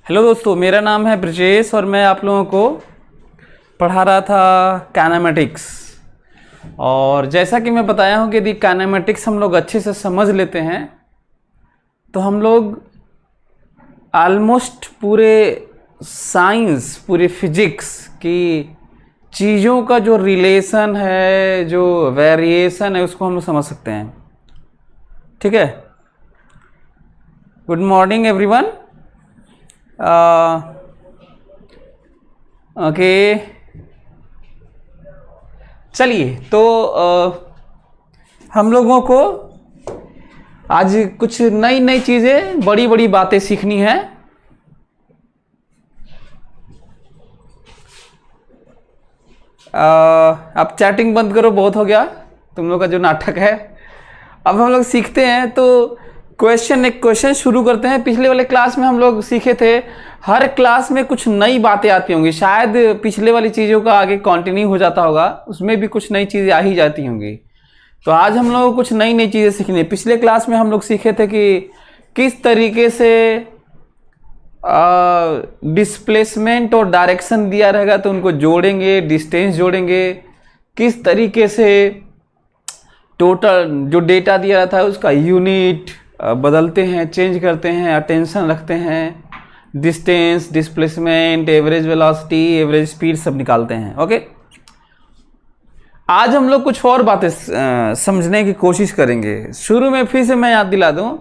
Hello दोस्तों, मेरा नाम है ब्रजेश और मैं आप लोगों को पढ़ा रहा था काइनेमेटिक्स। और जैसा कि मैं बताया हूँ कि यदि काइनेमेटिक्स हम लोग अच्छे से समझ लेते हैं तो हम लोग ऑलमोस्ट पूरे साइंस, पूरे फिजिक्स की चीज़ों का जो रिलेशन है, जो वेरिएशन है, उसको हम लोग समझ सकते हैं। ठीक है। Good morning everyone. ओके, चलिए तो हम लोगों को आज कुछ नई नई चीज़ें, बड़ी बड़ी बातें सीखनी है। अब चैटिंग बंद करो, बहुत हो गया तुम लोग का जो नाटक है। अब हम लोग सीखते हैं तो एक क्वेश्चन शुरू करते हैं। पिछले वाले क्लास में हम लोग सीखे थे, हर क्लास में कुछ नई बातें आती होंगी। शायद पिछले वाली चीज़ों का आगे कंटिन्यू हो जाता होगा, उसमें भी कुछ नई चीज़ें आ ही जाती होंगी। तो आज हम लोग को कुछ नई नई चीज़ें सीखनी है। पिछले क्लास में हम लोग सीखे थे कि किस तरीके से डिस्प्लेसमेंट और डायरेक्शन दिया रहेगा तो उनको जोड़ेंगे, डिस्टेंस जोड़ेंगे। किस तरीके से टोटल जो डेटा दिया रहता है उसका यूनिट बदलते हैं, चेंज करते हैं, अटेंशन रखते हैं, distance, displacement, average velocity, average speed सब निकालते हैं। ओके, आज हम लोग कुछ और बातें समझने की कोशिश करेंगे। शुरू में फिर से मैं याद दिला दूं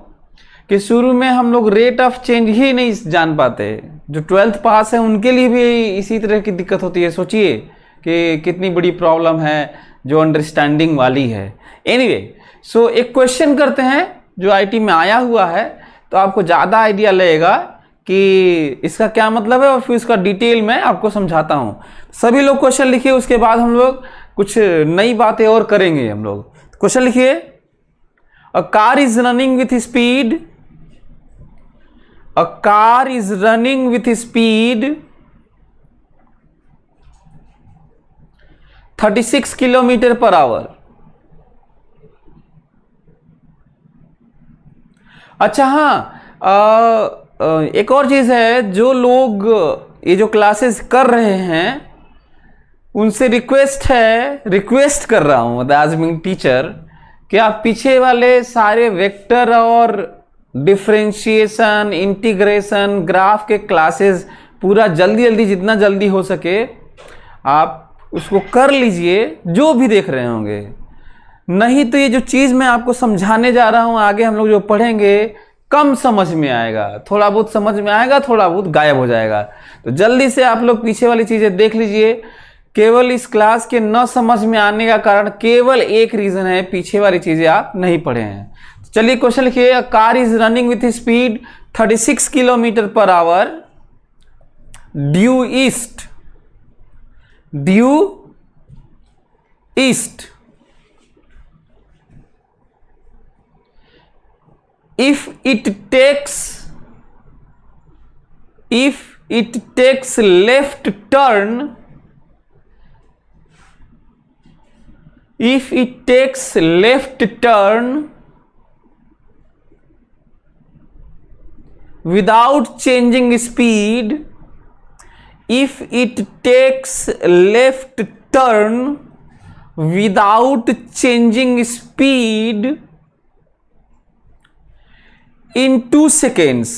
कि शुरू में हम लोग रेट ऑफ चेंज ही नहीं जान पाते। जो 12th पास है उनके लिए भी इसी तरह की दिक्कत होती है। सोचिए कि कितनी बड़ी प्रॉब्लम है जो अंडरस्टैंडिंग वाली है। एनीवे, सो एक क्वेश्चन करते हैं जो आईटी में आया हुआ है, तो आपको ज़्यादा आइडिया लगेगा कि इसका क्या मतलब है, और फिर इसका डिटेल में आपको समझाता हूँ। सभी लोग क्वेश्चन लिखिए, उसके बाद हम लोग कुछ नई बातें और करेंगे। हम लोग क्वेश्चन लिखिए। A car is running with speed, a car is running with speed 36 kilometre per hour. अच्छा हाँ, एक और चीज़ है, जो लोग ये जो क्लासेस कर रहे हैं उनसे रिक्वेस्ट कर रहा हूँ एज बीइंग टीचर, कि आप पीछे वाले सारे वेक्टर और डिफरेंशिएशन, इंटीग्रेशन, ग्राफ के क्लासेस पूरा जल्दी जितना जल्दी हो सके आप उसको कर लीजिए, जो भी देख रहे होंगे। नहीं तो ये जो चीज़ मैं आपको समझाने जा रहा हूँ, आगे हम लोग जो पढ़ेंगे कम समझ में आएगा, थोड़ा बहुत समझ में आएगा, थोड़ा बहुत गायब हो जाएगा। तो जल्दी से आप लोग पीछे वाली चीज़ें देख लीजिए। केवल इस क्लास के न समझ में आने का कारण केवल एक रीज़न है, पीछे वाली चीज़ें आप नहीं पढ़े हैं। तो चलिए क्वेश्चन लिखिए। A car is running with speed 36 kilometre per hour due east if it takes left turn, without changing speed, if it takes left turn without changing speed in 2 seconds,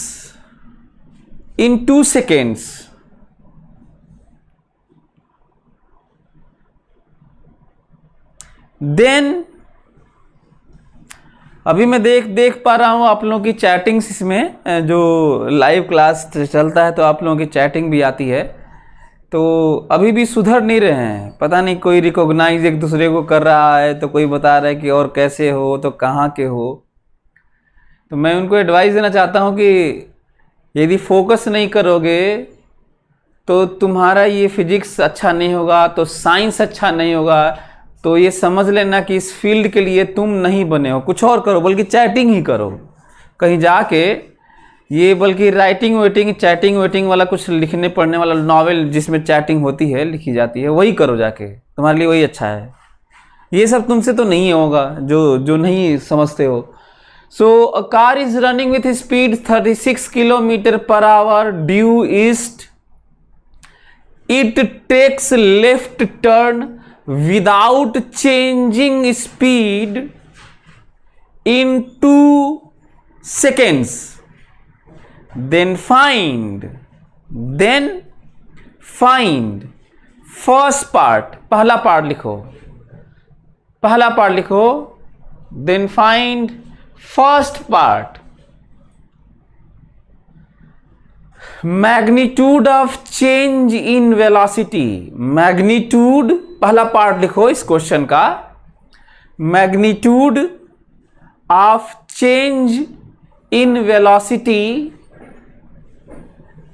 then अभी मैं देख पा रहा हूँ आप लोगों की चैटिंग्स, इसमें जो लाइव क्लास चलता है तो आप लोगों की चैटिंग भी आती है। तो अभी भी सुधर नहीं रहे हैं, पता नहीं, कोई रिकॉग्नाइज एक दूसरे को कर रहा है, तो कोई बता रहा है कि और कैसे हो, तो कहाँ के हो। तो मैं उनको एडवाइस देना चाहता हूँ कि यदि फोकस नहीं करोगे तो तुम्हारा ये फिजिक्स अच्छा नहीं होगा, तो साइंस अच्छा नहीं होगा। तो ये समझ लेना कि इस फील्ड के लिए तुम नहीं बने हो। कुछ और करो, बल्कि चैटिंग ही करो कहीं जाके। ये बल्कि चैटिंग वेटिंग वाला कुछ लिखने पढ़ने वाला नॉवेल जिसमें चैटिंग होती है, लिखी जाती है, वही करो जाके, तुम्हारे लिए वही अच्छा है। ये सब तुमसे तो नहीं होगा जो नहीं समझते हो। So a car is running with speed 36 kilometer per hour due east. It takes left turn without changing speed in 2 seconds. Then find first part, पहला पार्ट लिखो, then find first part. Magnitude of change in velocity, magnitude पहला part लिखो इस question का, magnitude of change in velocity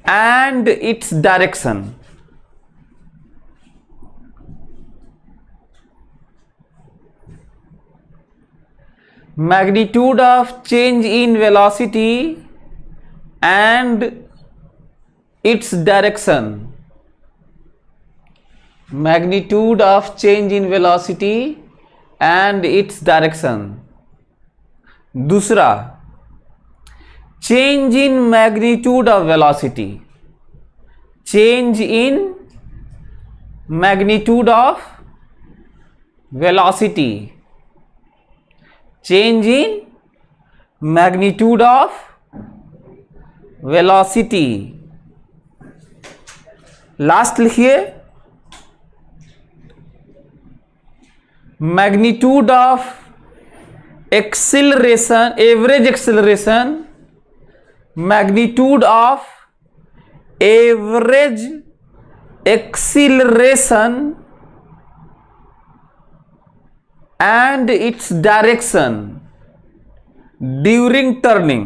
and its direction. Magnitude of change in velocity and its direction. Magnitude of change in velocity and its direction. दूसरा, change in magnitude of velocity, change in magnitude of velocity, change in magnitude of velocity. Last लिखिए, magnitude of acceleration, average acceleration, magnitude of average acceleration and its direction during turning.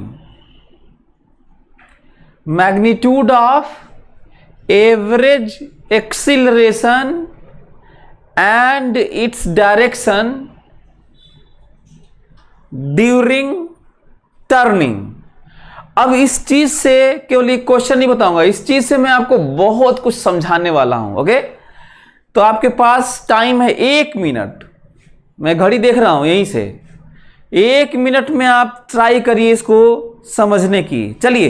Magnitude of average acceleration and its direction during turning. अब इस चीज से केवल एक question नहीं बताऊंगा, इस चीज से मैं आपको बहुत कुछ समझाने वाला हूं. ओके, तो आपके पास टाइम है 1 मिनट. मैं घड़ी देख रहा हूं यहीं से. 1 मिनट में आप ट्राई करिए इसको समझने की. चलिए,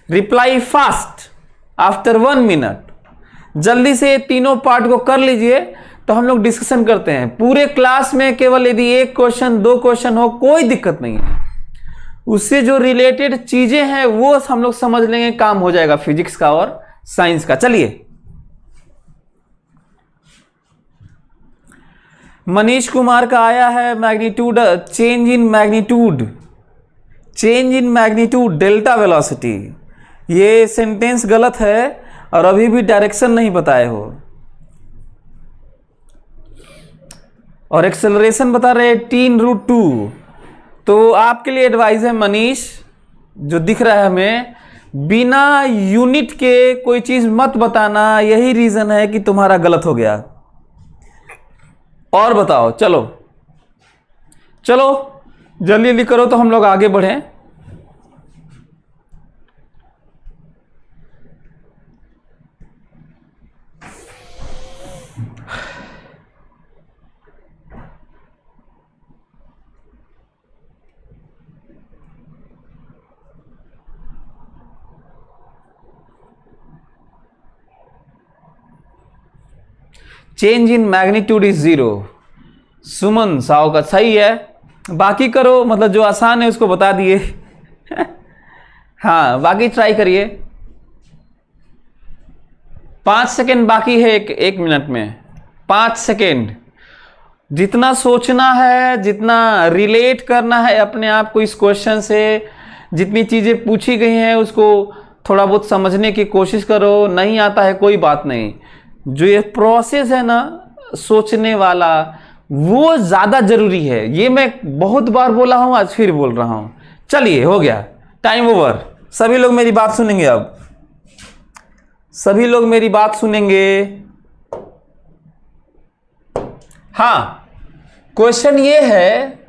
रिप्लाई फास्ट आफ्टर 1 मिनट. जल्दी से तीनों पार्ट को कर लीजिए, तो हम लोग डिस्कशन करते हैं. पूरे क्लास में केवल यदि 1 क्वेश्चन 2 क्वेश्चन हो कोई दिक्कत नहीं है, उससे जो रिलेटेड चीजें हैं वो हम लोग समझ लेंगे, काम हो जाएगा फिजिक्स का और साइंस का. चलिए, मनीष कुमार का आया है magnitude, change in magnitude delta velocity. ये सेंटेंस गलत है और अभी भी डायरेक्शन नहीं बताए हो. और एक्सेलरेशन बता रहे 10√2. तो आपके लिए एडवाइस है मनीष, जो दिख रहा है हमें, बिना यूनिट के कोई चीज मत बताना. यही रीजन है कि तुम्हारा गलत हो गया. और बताओ, चलो जल्दी जल्दी करो तो हम लोग आगे बढ़ें. Change in magnitude is 0. सुमन साव का सही है. बाकी करो, मतलब जो आसान है उसको बता दिए. हाँ, बाकी ट्राई करिए. 5 सेकेंड बाकी है एक मिनट में. 5 सेकेंड. जितना सोचना है, जितना रिलेट करना है अपने आप को इस क्वेश्चन से, जितनी चीजें पूछी गई हैं उसको थोड़ा बहुत समझने की कोशिश करो. नहीं आता है कोई बात नहीं. जो ये प्रोसेस है ना सोचने वाला, वो ज्यादा जरूरी है. ये मैं बहुत बार बोला हूं, आज फिर बोल रहा हूं. चलिए, हो गया, टाइम ओवर. सभी लोग मेरी बात सुनेंगे. अब सभी लोग मेरी बात सुनेंगे. हाँ, क्वेश्चन ये है,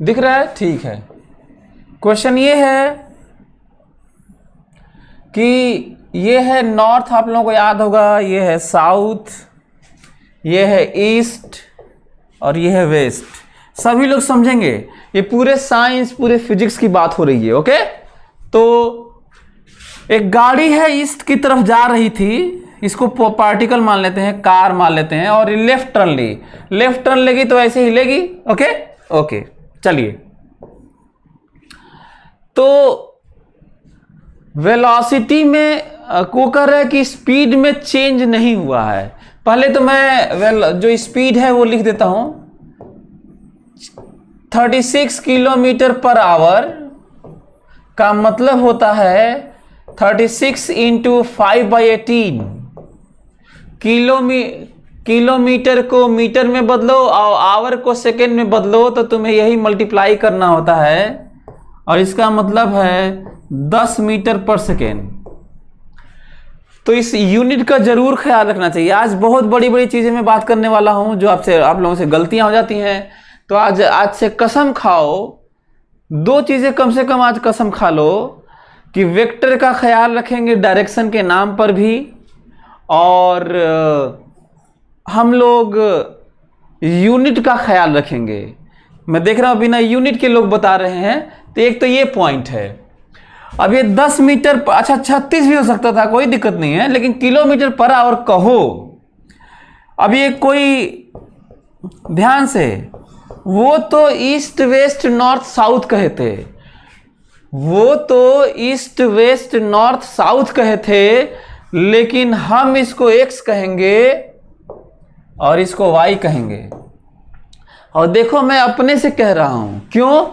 दिख रहा है? ठीक है। क्वेश्चन ये है कि ये है नॉर्थ, आप लोगों को याद होगा, ये है साउथ, ये है ईस्ट और ये है वेस्ट। सभी लोग समझेंगे, ये पूरे साइंस, पूरे फिजिक्स की बात हो रही है। ओके, तो एक गाड़ी है ईस्ट की तरफ जा रही थी, इसको पार्टिकल मान लेते हैं, कार मान लेते हैं, और लेफ्ट टर्न ली। लेफ्ट टर्न लेगी तो ऐसे हिलेगी। ओके ओके, चलिए। तो वेलोसिटी में को कह रहा है कि स्पीड में चेंज नहीं हुआ है। पहले तो मैं जो स्पीड है वो लिख देता हूं, 36 किलोमीटर पर आवर का मतलब होता है 36 इंटू 5/18। किलोमीटर को मीटर में बदलो और आवर को सेकेंड में बदलो तो तुम्हें यही मल्टीप्लाई करना होता है, और इसका मतलब है 10 मीटर पर सेकेंड। तो इस यूनिट का जरूर ख्याल रखना चाहिए। आज बहुत बड़ी बड़ी चीजें मैं बात करने वाला हूं जो आप लोगों से गलतियां हो जाती हैं। तो आज से कसम खाओ, 2 चीजें कम से कम आज कसम खा लो कि वेक्टर का ख्याल रखेंगे डायरेक्शन के नाम पर भी, और हम लोग यूनिट का ख्याल रखेंगे। मैं देख रहा हूं बिना यूनिट के लोग बता रहे हैं, तो एक तो ये पॉइंट है। अब ये 10 मीटर, अच्छा 36 भी हो सकता था, कोई दिक्कत नहीं है, लेकिन किलोमीटर पर आवर कहो। अब ये कोई ध्यान से, वो तो ईस्ट वेस्ट नॉर्थ साउथ कहे थे, वो तो ईस्ट वेस्ट नॉर्थ साउथ कहे थे, लेकिन हम इसको एक्स कहेंगे और इसको वाई कहेंगे। और देखो मैं अपने से कह रहा हूं, क्यों?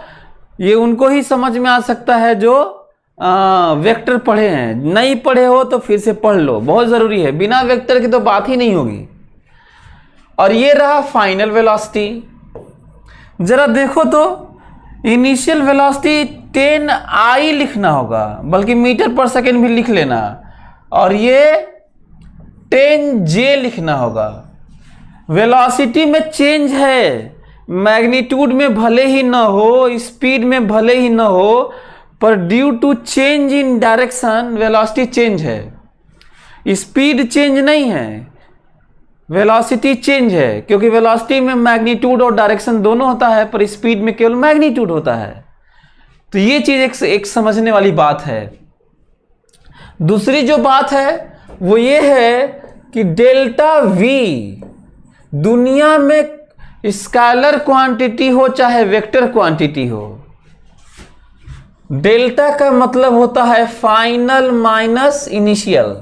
ये उनको ही समझ में आ सकता है जो वेक्टर पढ़े हैं। नहीं पढ़े हो तो फिर से पढ़ लो, बहुत जरूरी है, बिना वेक्टर की तो बात ही नहीं होगी। और ये रहा फाइनल वेलोसिटी। जरा देखो तो, इनिशियल वेलोसिटी 10I लिखना होगा, बल्कि मीटर पर सेकेंड भी लिख लेना, और ये 10J लिखना होगा। वेलोसिटी में चेंज है, मैग्नीट्यूड में भले ही ना हो, स्पीड में भले ही ना हो, पर due to change in direction velocity change है। स्पीड चेंज नहीं है, वेलोसिटी चेंज है, क्योंकि वेलोसिटी में मैग्नीट्यूड और डायरेक्शन दोनों होता है, पर स्पीड में केवल मैग्नीट्यूड होता है। तो ये चीज एक समझने वाली बात है। दूसरी जो बात है वो ये है कि डेल्टा वी दुनिया में स्केलर क्वांटिटी हो चाहे वेक्टर क्वांटिटी हो, डेल्टा का मतलब होता है फाइनल माइनस इनिशियल।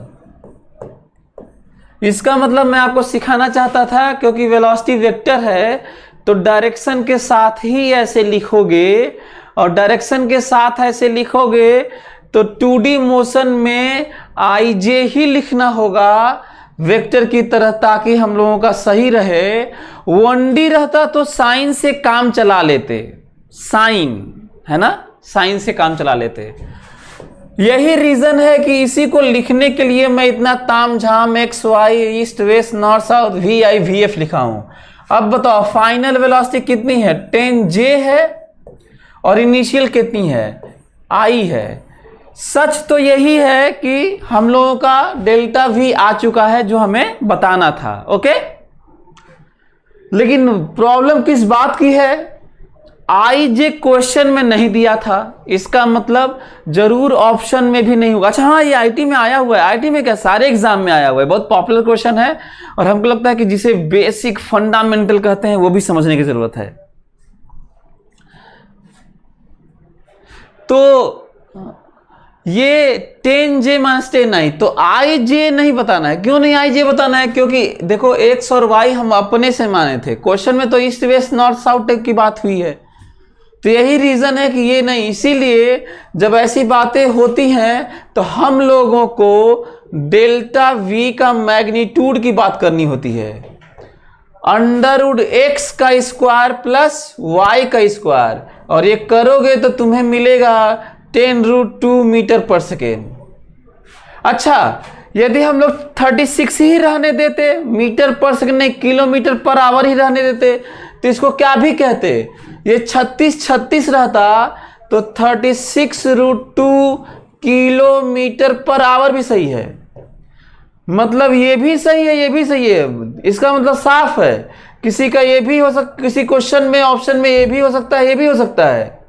इसका मतलब मैं आपको सिखाना चाहता था, क्योंकि वेलोसिटी वेक्टर है तो डायरेक्शन के साथ ही ऐसे लिखोगे, और डायरेक्शन के साथ ऐसे लिखोगे तो 2D मोशन में IJ ही लिखना होगा वेक्टर की तरह, ताकि हम लोगों का सही रहे। 1D रहता तो साइन से काम चला लेते, साइन है ना, साइन से काम चला लेते। यही रीजन है कि इसी को लिखने के लिए मैं इतना ताम झाम X Y east west north south VI VF लिखा हूं। अब बताओ फाइनल वेलोसिटी कितनी है? 10J है, और इनिशियल कितनी है? I है। सच तो यही है कि हम लोगों का डेल्टा V आ चुका है, जो हमें बताना था। ओके, लेकिन प्रॉब्लम किस बात की है? IJ क्वेश्चन में नहीं दिया था, इसका मतलब जरूर ऑप्शन में भी नहीं होगा। अच्छा हाँ, ये IT में आया हुआ है। IT में क्या, सारे एग्जाम में आया हुआ है, बहुत पॉपुलर क्वेश्चन है, और हमको लगता है कि जिसे बेसिक फंडामेंटल कहते हैं वो भी समझने की जरूरत है। तो ये 10J माइनस 10I, तो IJ नहीं बताना है। क्यों नहीं IJ बताना है? क्योंकि देखो X और Y हम अपने से माने थे, क्वेश्चन में तो ईस्ट वेस्ट नॉर्थ साउथ की बात हुई है, तो यही रीजन है कि ये नहीं। इसीलिए जब ऐसी बातें होती हैं तो हम लोगों को डेल्टा V का मैग्नीट्यूड की बात करनी होती है, √x का स्क्वायर प्लस y का स्क्वायर, और ये करोगे तो तुम्हें मिलेगा 10√2 मीटर पर सेकेंड। अच्छा, यदि हम लोग 36 ही रहने देते, मीटर पर सेकेंड नहीं, किलोमीटर पर आवर ही रहने देते, तो इसको क्या भी कहते? ये 36 रहता तो 36√2 किलोमीटर पर आवर भी सही है। मतलब ये भी सही है, ये भी सही है। इसका मतलब साफ है, किसी का ये भी हो सकता, किसी क्वेश्चन में ऑप्शन में ये भी हो सकता है, ये भी हो सकता है।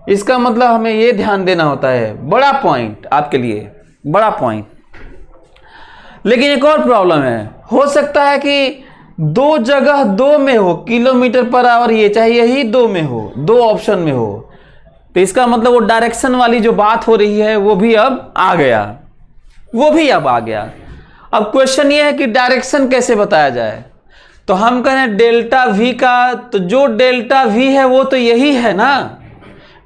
इसका मतलब हमें ये ध्यान देना होता है। बड़ा पॉइंट आपके लिए, बड़ा पॉइंट। लेकिन एक और प्रॉब्लम है, हो सकता है कि दो जगह दो में हो किलोमीटर पर आवर, ये चाहे यही दो में हो, दो ऑप्शन में हो, तो इसका मतलब वो डायरेक्शन वाली जो बात हो रही है वो भी अब आ गया, वो भी अब आ गया। अब क्वेश्चन ये है कि डायरेक्शन कैसे बताया जाए। तो हम कहें डेल्टा वी का, तो जो डेल्टा वी है वो तो यही है ना,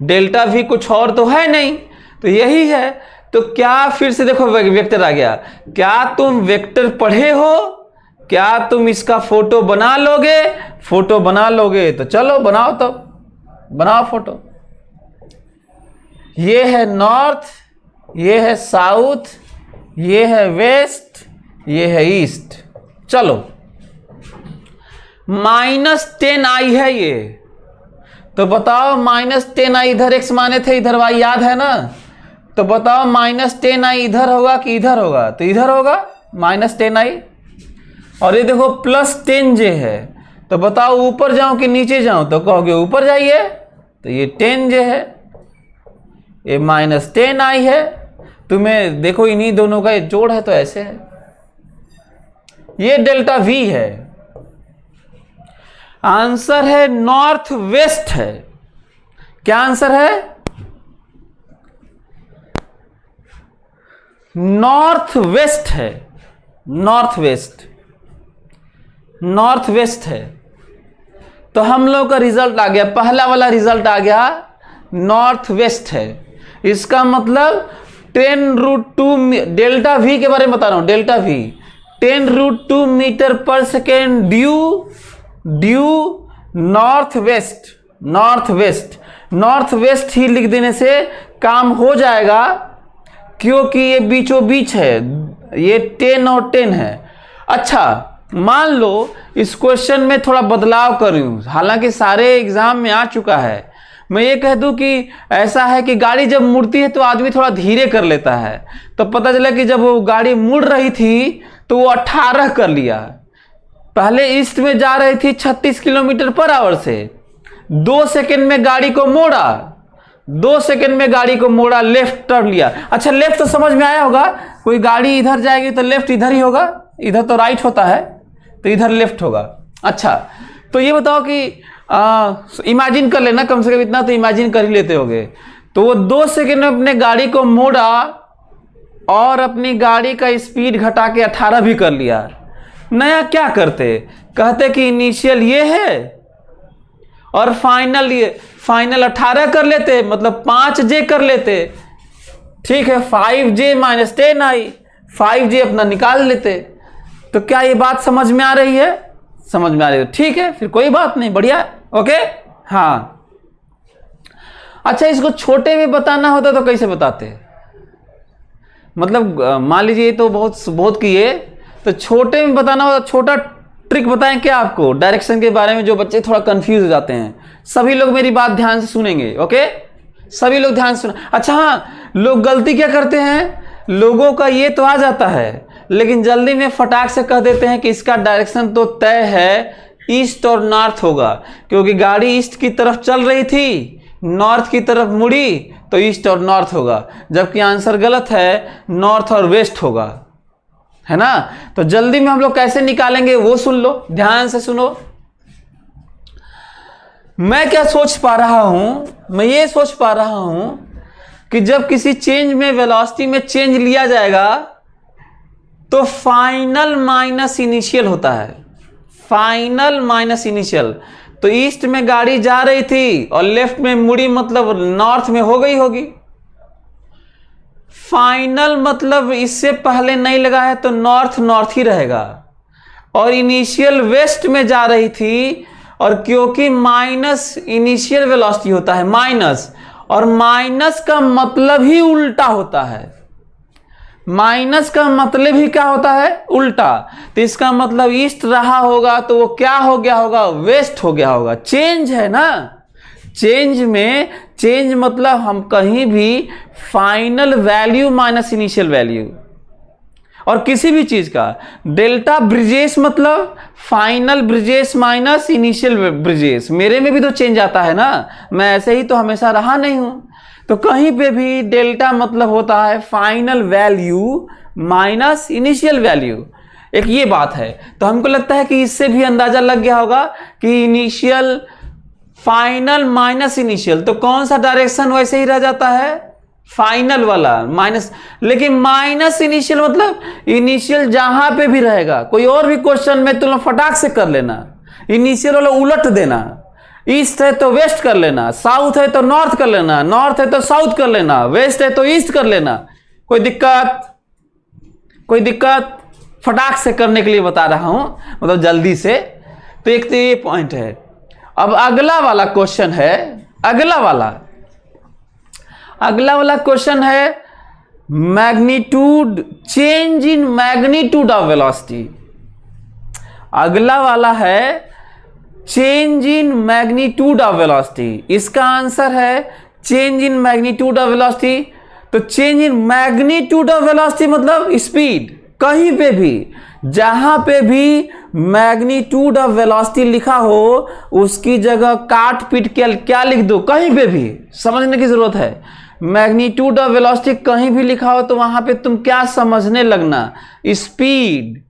डेल्टा वी कुछ और तो है नहीं, तो यही है। तो क्या, फिर से देखो वेक्टर आ गया, क्या तुम वेक्टर पढ़े हो? क्या तुम इसका फोटो बना लोगे? फोटो बना लोगे तो चलो बनाओ, तो बनाओ फोटो। ये है नॉर्थ, ये है साउथ, ये है वेस्ट, ये है ईस्ट। चलो -10i है ये, तो बताओ -10i, इधर x माने थे, इधर y याद है ना, तो बताओ -10i इधर होगा कि इधर होगा? तो इधर होगा -10i। और ये देखो +10j है, तो बताओ ऊपर जाऊं कि नीचे जाऊं? तो कहोगे ऊपर जाइए, तो ये 10j है, ये -10i है। तुम्हें देखो इन्हीं दोनों का ये जोड़ है, तो ऐसे है। ये डेल्टा v है। आंसर है नॉर्थ वेस्ट है। क्या आंसर है? नॉर्थ वेस्ट है, नॉर्थ वेस्ट, नॉर्थ वेस्ट है। तो हम लोग का रिजल्ट आ गया, पहला वाला रिजल्ट आ गया नॉर्थ वेस्ट है। इसका मतलब 10√2, डेल्टा वी के बारे में बता रहा हूं, delta V 10√2 metre per second due north west, north west, north west ही लिख देने से काम हो जाएगा, क्योंकि ये बीचों बीच है, ये 10 और 10 है। अच्छा, मान लो इस क्वेश्चन में थोड़ा बदलाव करूं, हालांकि सारे एग्जाम में आ चुका है। मैं ये कह दूं कि ऐसा है कि गाड़ी जब मुड़ती है तो आदमी थोड़ा धीरे कर लेता है, तो पता चला कि जब वो गाड़ी मुड़ रही थी तो वो 18 कर लिया। पहले ईस्ट में जा रही थी 36 किलोमीटर पर आवर से, 2 सेकंड में गाड़ी को मोड़ा, 2 सेकंड में गाड़ी को मोड़ा, लेफ्ट टर्न लिया। अच्छा, लेफ्ट तो समझ में आया होगा, कोई गाड़ी इधर जाएगी तो लेफ्ट इधर ही होगा, इधर तो राइट होता है, तो इधर लेफ्ट होगा। अच्छा, तो ये बताओ कि इमेजिन कर लेना, कम से कम इतना तो इमेजिन कर ही लेते होगे। तो वो 2 सेकंड में अपने गाड़ी को मोड़ा और अपनी गाड़ी का स्पीड घटा के 18 भी कर लिया। नया क्या करते? कहते कि इनिशियल ये है और फाइनल ये, फाइनल 18 कर लेते, मतलब 5j कर लेते। ठीक है, 5j - 10i, 5j अपना निकाल लेते। तो क्या ये बात समझ में आ रही है? समझ में आ रही है, ठीक है, फिर कोई बात नहीं, बढ़िया, ओके। हाँ, अच्छा, इसको छोटे में बताना होता तो कैसे बताते? मतलब मान लीजिए तो बहुत किए, तो छोटे में बताना होता, छोटा ट्रिक बताएं क्या आपको डायरेक्शन के बारे में, जो बच्चे थोड़ा कंफ्यूज हो जाते हैं। सभी लोग मेरी बात ध्यान से सुनेंगे, ओके, सभी लोग ध्यान से सुने। अच्छा हाँ, लोग गलती क्या करते हैं, लोगों का ये तो आ जाता है, लेकिन जल्दी में फटाक से कह देते हैं कि इसका डायरेक्शन तो तय है, ईस्ट और नॉर्थ होगा, क्योंकि गाड़ी ईस्ट की तरफ चल रही थी, नॉर्थ की तरफ मुड़ी, तो ईस्ट और नॉर्थ होगा। जबकि आंसर गलत है, नॉर्थ और वेस्ट होगा, है ना। तो जल्दी में हम लोग कैसे निकालेंगे वो सुन लो, ध्यान से सुनो। मैं क्या सोच पा रहा हूं, मैं ये सोच पा रहा हूं कि जब किसी चेंज में, वेलोसिटी में चेंज लिया जाएगा तो फाइनल माइनस इनिशियल होता है, फाइनल माइनस इनिशियल। तो ईस्ट में गाड़ी जा रही थी और लेफ्ट में मुड़ी, मतलब नॉर्थ में हो गई होगी। फाइनल मतलब इससे पहले नहीं लगा है तो नॉर्थ नॉर्थ ही रहेगा, और इनिशियल वेस्ट में जा रही थी, और क्योंकि माइनस इनिशियल वेलोसिटी होता है माइनस, और माइनस का मतलब ही उल्टा होता है, माइनस का मतलब ही क्या होता है, उल्टा। तो इसका मतलब ईस्ट रहा होगा तो वो क्या हो गया होगा, वेस्ट हो गया होगा। चेंज है ना, चेंज मतलब हम कहीं भी final value minus initial value, और किसी भी चीज का डेल्टा ब्रिजेस मतलब final bridges minus initial bridges. मेरे में भी तो चेंज आता है ना, मैं ऐसे ही तो हमेशा रहा नहीं हूं। तो कहीं पे भी डेल्टा मतलब होता है final value minus initial value, एक ये बात है। तो हमको लगता है कि इससे भी अंदाजा लग गया होगा कि इनिशियल फाइनल माइनस इनिशियल, तो कौन सा डायरेक्शन वैसे ही रह जाता है, फाइनल वाला माइनस। लेकिन माइनस इनिशियल मतलब इनिशियल जहां पे भी रहेगा, कोई और भी क्वेश्चन में तुम फटाक से कर लेना, इनिशियल वाला उलट देना, ईस्ट है तो वेस्ट कर लेना, साउथ है तो नॉर्थ कर लेना, नॉर्थ है तो साउथ कर लेना, वेस्ट है तो ईस्ट कर लेना। कोई दिक्कत फटाक से करने के लिए बता रहा हूं, मतलब जल्दी से। तो एक तो ये पॉइंट है। अब अगला वाला क्वेश्चन है, अगला वाला क्वेश्चन है magnitude, change in magnitude of velocity. अगला वाला है change in magnitude of velocity. इसका आंसर है change in magnitude of velocity. तो change in magnitude of velocity मतलब स्पीड। कहीं पे भी जहां पे भी मैग्नीट्यूड ऑफ वेलोसिटी लिखा हो उसकी जगह काट पीट के क्या लिख दो, कहीं पे भी समझने की जरूरत है। मैग्नीट्यूड ऑफ वेलोसिटी कहीं भी लिखा हो तो वहां पे तुम क्या समझने लगना, स्पीड।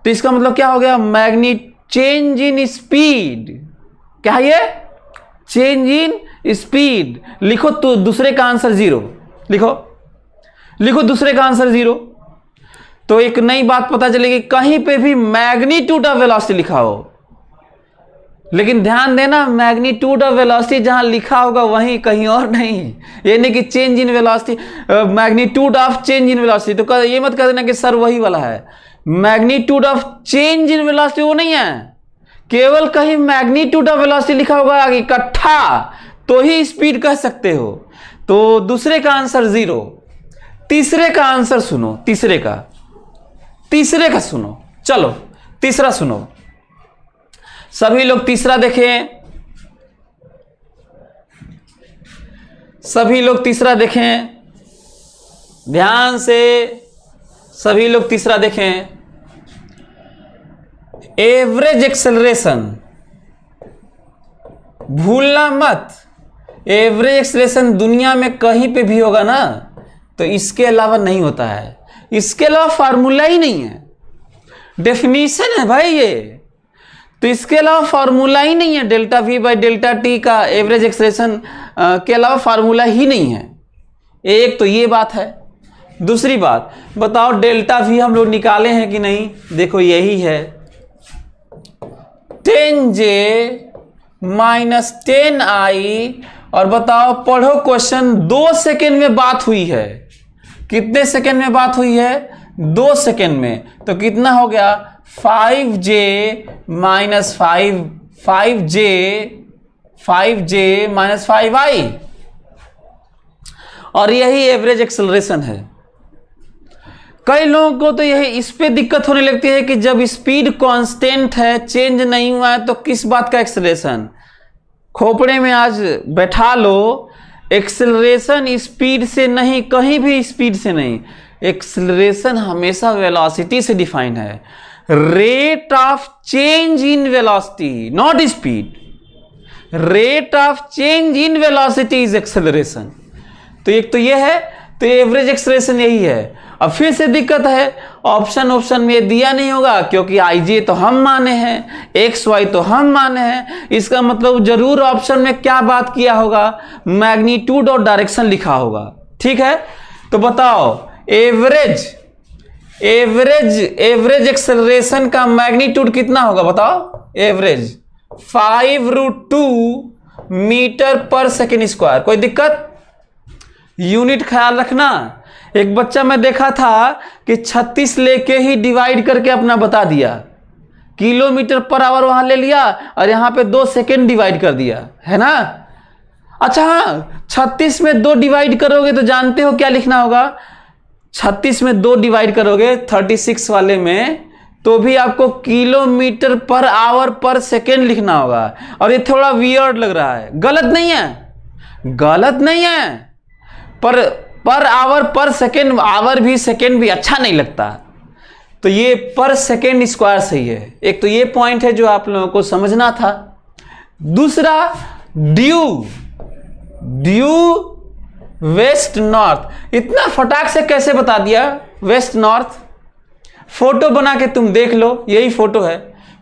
तो इसका मतलब क्या हो गया, चेंज इन स्पीड। क्या है ये, चेंज इन स्पीड। लिखो तो दूसरे का आंसर 0, लिखो दूसरे का आंसर 0। तो एक नई बात पता चलेगी, कहीं पे भी मैग्नीट्यूड ऑफ वेलोसिटी लिखा हो, लेकिन ध्यान देना मैग्नीट्यूड ऑफ वेलोसिटी जहां लिखा होगा वहीं, कहीं और नहीं। ये नहीं कि change in velocity, magnitude of change in velocity. तो ये मत कह देना कि सर वही वाला है। Magnitude of change in velocity वो नहीं है, केवल कहीं मैग्नीट्यूड ऑफ वेलोसिटी लिखा होगा इकट्ठा तो ही स्पीड कह सकते हो। तो दूसरे का आंसर 0। तीसरे का आंसर सुनो, तीसरे का सुनो। चलो तीसरा सुनो, सभी लोग तीसरा देखें, सभी लोग तीसरा देखें ध्यान से, सभी लोग तीसरा देखें। एवरेज एक्सेलरेशन, भूलना मत, एवरेज एक्सेलरेशन दुनिया में कहीं पे भी होगा ना तो इसके अलावा नहीं होता है, इसके अलावा फार्मूला ही नहीं है, डेफिनेशन है भाई ये। तो इसके अलावा फार्मूला ही नहीं है, delta we by delta T का एवरेज एक्सेलरेशन के अलावा फार्मूला ही नहीं है। एक तो ये बात है। दूसरी बात बताओ, डेल्टा वी हम लोग निकाले हैं कि नहीं, देखो यही है 10j माइनस 10i। और बताओ पढ़ो क्वेश्चन, 2 सेकेंड में बात हुई है। कितने सेकेंड में बात हुई है, 2 सेकेंड में। तो कितना हो गया 5j minus 5j minus 5i। और यही एवरेज एक्सेलरेशन है। कई लोगों को तो यही इस पे दिक्कत होने लगती है कि जब स्पीड कांस्टेंट है, चेंज नहीं हुआ है, तो किस बात का एक्सेलरेशन। खोपड़े में आज बैठा लो, एक्सेलरेशन स्पीड से नहीं, कहीं भी स्पीड से नहीं। एक्सेलरेशन हमेशा वेलोसिटी से डिफाइन है, rate of change in velocity, not speed. Rate of change in velocity is acceleration. तो एक तो ये है, तो एवरेज एक्सेलरेशन यही है। अब फिर से दिक्कत है, ऑप्शन में दिया नहीं होगा क्योंकि आई तो हम माने हैं, एक्स वाई तो हम माने हैं। इसका मतलब जरूर ऑप्शन में क्या बात किया होगा, मैग्नीट्यूड और डायरेक्शन लिखा होगा। ठीक है, तो बताओ एवरेज एक्सेलरेशन का मैग्नीट्यूड कितना होगा, बताओ। Average 5√2 metre per second square. कोई दिक्कत, यूनिट ख्याल रखना। एक बच्चा मैं देखा था कि 36 लेके ही डिवाइड करके अपना बता दिया, किलोमीटर पर आवर वहां ले लिया और यहां पे 2 सेकेंड डिवाइड कर दिया, है ना। अच्छा हाँ, 36 में 2 डिवाइड करोगे तो जानते हो क्या लिखना होगा। 36 में 2 डिवाइड करोगे 36 वाले में तो भी आपको किलोमीटर पर आवर पर सेकेंड लिखना होगा। और ये थोड़ा वियर्ड लग रहा है, गलत नहीं है, गलत नहीं है, पर आवर पर सेकेंड, आवर भी सेकेंड भी अच्छा नहीं लगता, तो ये पर सेकेंड स्क्वायर सही है। एक तो ये पॉइंट है जो आप लोगों को समझना था। दूसरा ड्यू, ड्यू वेस्ट नॉर्थ, इतना फटाक से कैसे बता दिया वेस्ट नॉर्थ? फोटो बना के तुम देख लो, यही फोटो है,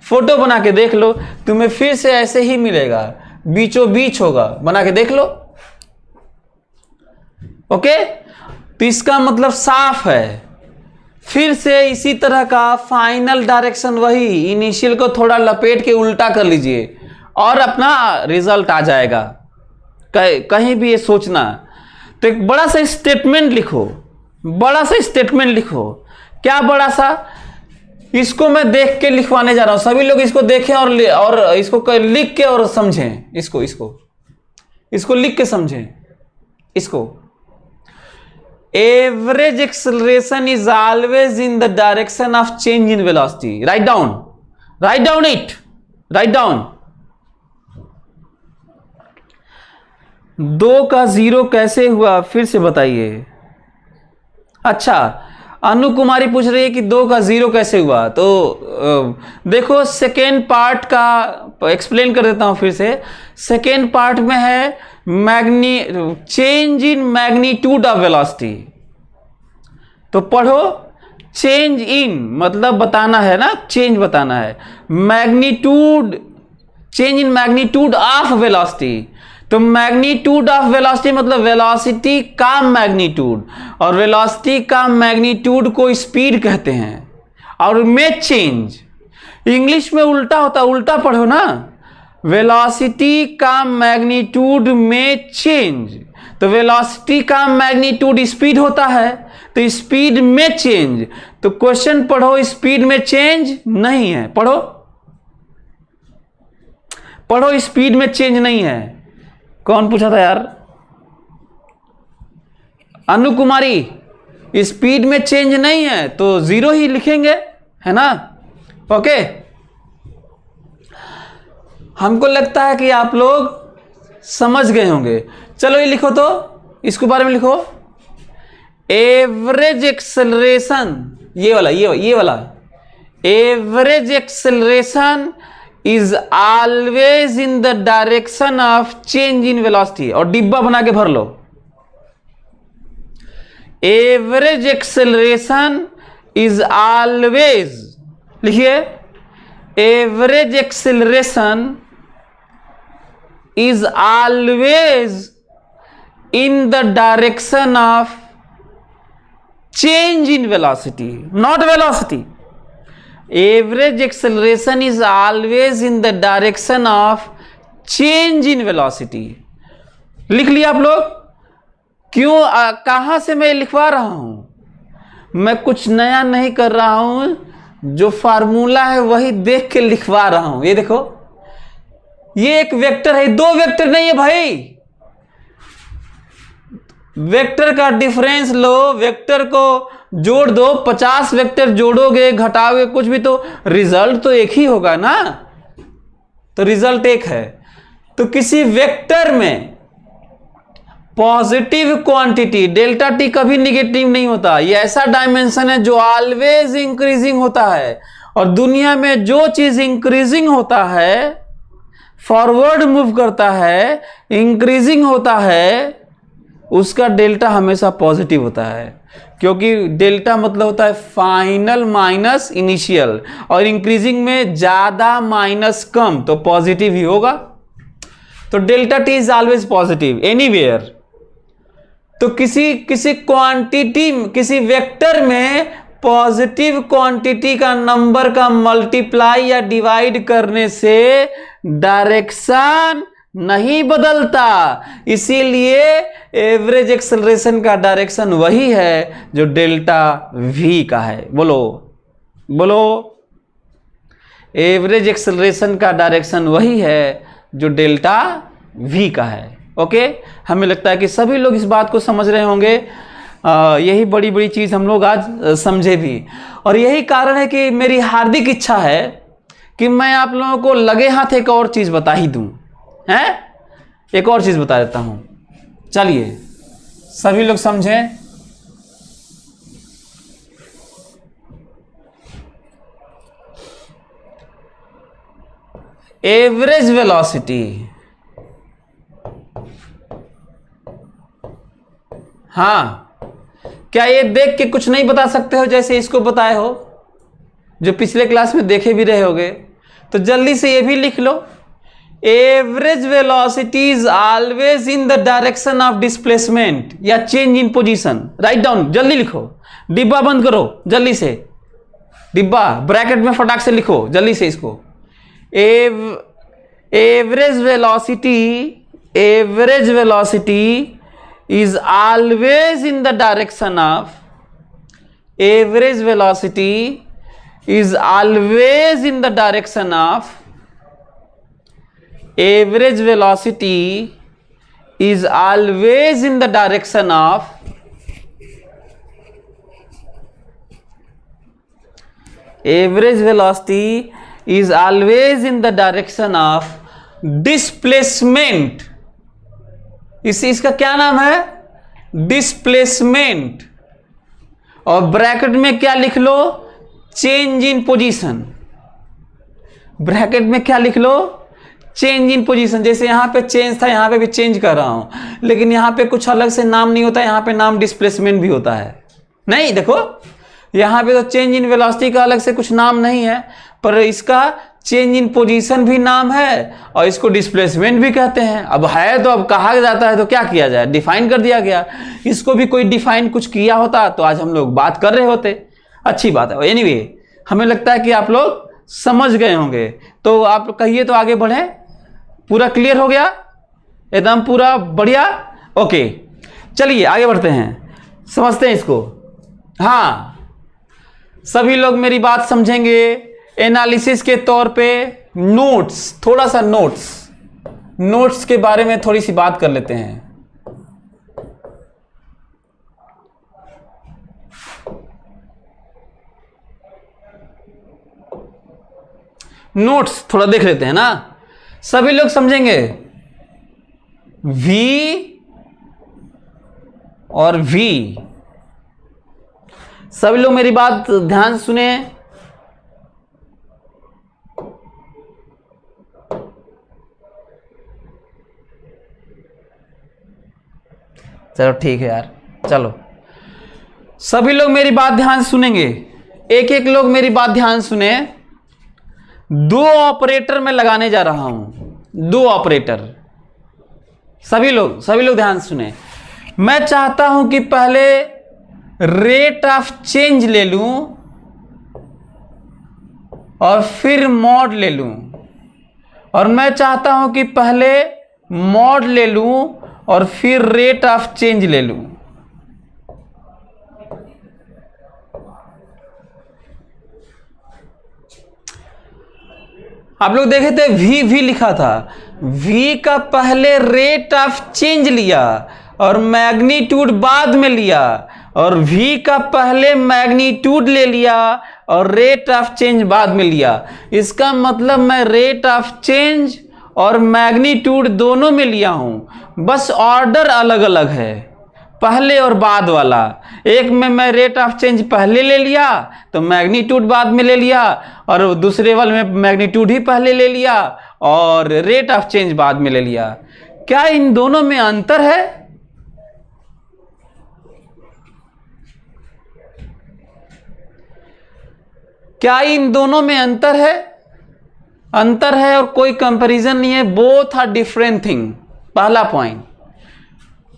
फोटो बना के देख लो, तुम्हें फिर से ऐसे ही मिलेगा, बीचों बीच होगा, बना के देख लो। ओके, तो इसका मतलब साफ है। फिर से इसी तरह का फाइनल डायरेक्शन वही, इनिशियल को थोड़ा लपेट के उल्टा कर लीजिए और अपना रिजल्ट आ जाएगा। कहीं भी ये सोचना, तो एक बड़ा सा स्टेटमेंट लिखो, बड़ा सा स्टेटमेंट लिखो। क्या बड़ा सा? इसको मैं देख के लिखवाने जा रहा हूं, सभी लोग इसको देखें और इसको लिख के और समझें, इसको लिख के समझें। इसको average acceleration is always in the direction of change in velocity. Write down it, write down. 2 का 0 कैसे हुआ, फिर से बताइए। अच्छा, अनु कुमारी पूछ रही है कि 2 का 0 कैसे हुआ। तो देखो, सेकेंड पार्ट का एक्सप्लेन कर देता हूं फिर से। सेकेंड पार्ट में है change in magnitude of velocity. तो पढ़ो, चेंज इन मतलब बताना है ना, चेंज बताना है, magnitude, change in magnitude of velocity. तो मैग्नीट्यूड ऑफ वेलोसिटी मतलब वेलोसिटी का मैग्नीट्यूड, और वेलोसिटी का मैग्नीट्यूड को स्पीड कहते हैं। और में चेंज, इंग्लिश में उल्टा होता, उल्टा पढ़ो ना, वेलोसिटी का मैग्नीट्यूड में चेंज। तो वेलोसिटी का मैग्नीट्यूड स्पीड होता है, तो स्पीड में चेंज। तो क्वेश्चन पढ़ो, स्पीड में चेंज नहीं है, पढ़ो स्पीड में चेंज नहीं है। कौन पूछा था यार? अनु कुमारी, स्पीड में चेंज नहीं है तो 0 ही लिखेंगे, है ना? ओके, हमको लगता है कि आप लोग समझ गए होंगे। चलो ये लिखो, तो इसके बारे में लिखो, एवरेज एक्सेलरेशन, ये वाला average acceleration is always in the direction of change in velocity. और डिब्बा बना के भर लो, एवरेज एक्सेलरेशन इज ऑलवेज, लिखिए, average acceleration is always in the direction of change in velocity, not velocity. Average acceleration is always in the direction of change in velocity. लिख लिया आप लोग? क्यों, कहां से मैं लिखवा रहा हूं? मैं कुछ नया नहीं कर रहा हूं, जो फार्मूला है वही देख के लिखवा रहा हूं। ये देखो, ये एक वेक्टर है, 2 वेक्टर नहीं है भाई। वेक्टर का डिफरेंस लो, वेक्टर को जोड़ दो, 50 वेक्टर जोड़ोगे घटाओगे कुछ भी, तो रिजल्ट तो एक ही होगा ना, तो रिजल्ट एक है। तो किसी वेक्टर में पॉजिटिव क्वांटिटी डेल्टा टी कभी निगेटिव नहीं होता। ये ऐसा डायमेंशन है जो ऑलवेज इंक्रीजिंग होता है, और दुनिया में जो चीज इंक्रीजिंग होता है, फॉरवर्ड मूव करता है, इंक्रीजिंग होता है, उसका डेल्टा हमेशा पॉजिटिव होता है। क्योंकि डेल्टा मतलब होता है फाइनल माइनस इनिशियल, और इंक्रीजिंग में ज्यादा माइनस कम, तो पॉजिटिव ही होगा। तो delta T is always positive anywhere. तो किसी क्वांटिटी, किसी वेक्टर में पॉजिटिव क्वांटिटी का नंबर का मल्टीप्लाई या डिवाइड करने से डायरेक्शन नहीं बदलता। इसीलिए एवरेज एक्सेलरेशन का डायरेक्शन वही है जो डेल्टा वी का है। बोलो, एवरेज एक्सेलरेशन का डायरेक्शन वही है जो डेल्टा वी का है। ओके, हमें लगता है कि सभी लोग इस बात को समझ रहे होंगे। यही बड़ी बड़ी चीज़ हम लोग आज समझे भी, और यही कारण है कि मेरी हार्दिक इच्छा है कि मैं आप लोगों को लगे हाथ एक और चीज़ बता ही दूं। हैं, एक और चीज़ बता देता हूं। चलिए सभी लोग समझें। एवरेज वेलोसिटी, हाँ, क्या ये देख के कुछ नहीं बता सकते हो जैसे इसको बताए हो, जो पिछले क्लास में देखे भी रहे होगे? तो जल्दी से ये भी लिख लो। Average velocity is always in the direction of displacement या change in position. Right down, जल्दी लिखो, डिब्बा बंद करो जल्दी से, डिब्बा ब्रैकेट में फटाक से लिखो जल्दी से इसको। Average velocity is always in the direction of, average velocity is always in the direction of, average velocity is always in the direction of, average velocity is always in the direction of displacement। इसका क्या नाम है? Displacement. और bracket में क्या लिख लो? Change in position. Bracket में क्या लिख लो? Change in position. जैसे यहां पे चेंज था, यहां पे भी चेंज कर रहा हूं, लेकिन यहां पे कुछ अलग से नाम नहीं होता, यहां पे नाम डिस्प्लेसमेंट भी होता है। नहीं, देखो यहां पे तो चेंज इन वेलोसिटी का अलग से कुछ नाम नहीं है, पर इसका चेंज इन पोजीशन भी नाम है और इसको डिस्प्लेसमेंट भी कहते हैं। अब है तो अब कहा जाता है तो क्या किया जाए, डिफाइन कर दिया गया। इसको भी कोई डिफाइन कुछ किया होता तो आज हम लोग बात कर रहे होते। अच्छी बात है। एनीवे, हमें लगता है कि आप लोग समझ गए होंगे, तो आप कहिए तो आगे बढ़े। पूरा क्लियर हो गया? एकदम पूरा बढ़िया। ओके, चलिए आगे बढ़ते हैं, समझते हैं इसको। हाँ, सभी लोग मेरी बात समझेंगे। एनालिसिस के तौर पे नोट्स, थोड़ा सा नोट्स के बारे में थोड़ी सी बात कर लेते हैं। नोट्स थोड़ा देख लेते हैं ना, सभी लोग समझेंगे। V और V, सभी लोग मेरी बात ध्यान सुने। चलो ठीक है यार, चलो सभी लोग मेरी बात ध्यान सुनेंगे, एक एक लोग मेरी बात ध्यान सुने। दो ऑपरेटर मैं लगाने जा रहा हूं, दो ऑपरेटर। सभी लोग ध्यान सुने। मैं चाहता हूं कि पहले रेट ऑफ चेंज ले लूं और फिर मॉड ले लूं, और मैं चाहता हूं कि पहले मॉड ले लूं और फिर रेट ऑफ चेंज ले लूं। आप लोग देखे थे V लिखा था, V का पहले रेट ऑफ चेंज लिया और मैग्नीट्यूड बाद में लिया, और V का पहले मैग्नीट्यूड ले लिया और रेट ऑफ चेंज बाद में लिया। इसका मतलब मैं रेट ऑफ चेंज और मैग्नीट्यूड दोनों में लिया हूं, बस ऑर्डर अलग अलग है, पहले और बाद वाला। एक में मैं रेट ऑफ चेंज पहले ले लिया तो मैग्नीट्यूड बाद में ले लिया, और दूसरे वाले में मैग्नीट्यूड ही पहले ले लिया और रेट ऑफ चेंज बाद में ले लिया। क्या इन दोनों में अंतर है? क्या इन दोनों में अंतर है? अंतर है और कोई कंपैरिजन नहीं है। Both are different thing. पहला पॉइंट,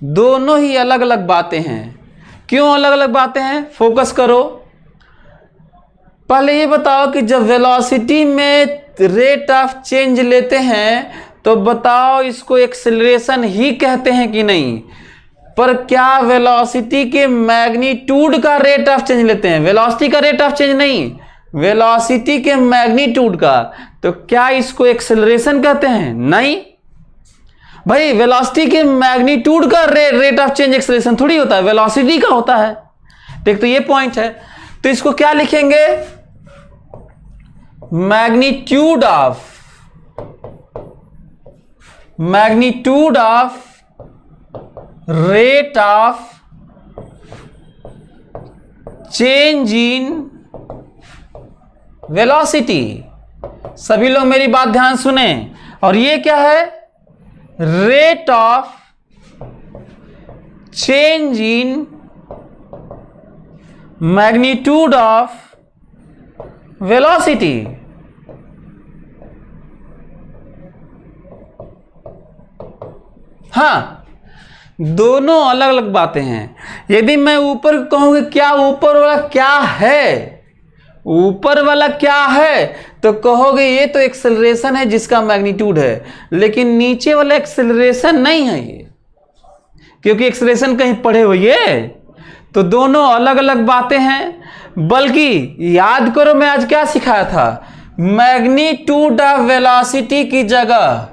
दोनों ही अलग अलग बातें हैं। क्यों अलग अलग बातें हैं? फोकस करो। पहले ये बताओ कि जब वेलोसिटी में रेट ऑफ चेंज लेते हैं तो बताओ इसको एक्सेलरेशन ही कहते हैं कि नहीं? पर क्या वेलोसिटी के मैग्नीट्यूड का रेट ऑफ चेंज लेते हैं? वेलोसिटी का रेट ऑफ चेंज नहीं, वेलोसिटी के मैग्नीट्यूड का। तो क्या इसको एक्सेलरेशन कहते हैं? नहीं। भाई वेलोसिटी के मैग्नीट्यूड का रेट ऑफ चेंज एक्सेलरेशन थोड़ी होता है, वेलोसिटी का होता है। देख तो ये पॉइंट है, तो इसको क्या लिखेंगे, magnitude of rate of change in velocity. सभी लोग मेरी बात ध्यान सुने, और ये क्या है, rate of change in magnitude of velocity. हाँ, दोनों अलग अलग बातें हैं। यदि मैं ऊपर कहूंगा क्या ऊपर वाला क्या है, ऊपर वाला क्या है, तो कहोगे ये तो एक्सेलरेशन है जिसका मैग्नीट्यूड है, लेकिन नीचे वाला एक्सेलरेशन नहीं है ये, क्योंकि एक्सेलरेशन कहीं पढ़े हुए है। तो दोनों अलग अलग बातें हैं। बल्कि याद करो मैं आज क्या सिखाया था, मैग्नीट्यूड ऑफ वेलोसिटी की जगह,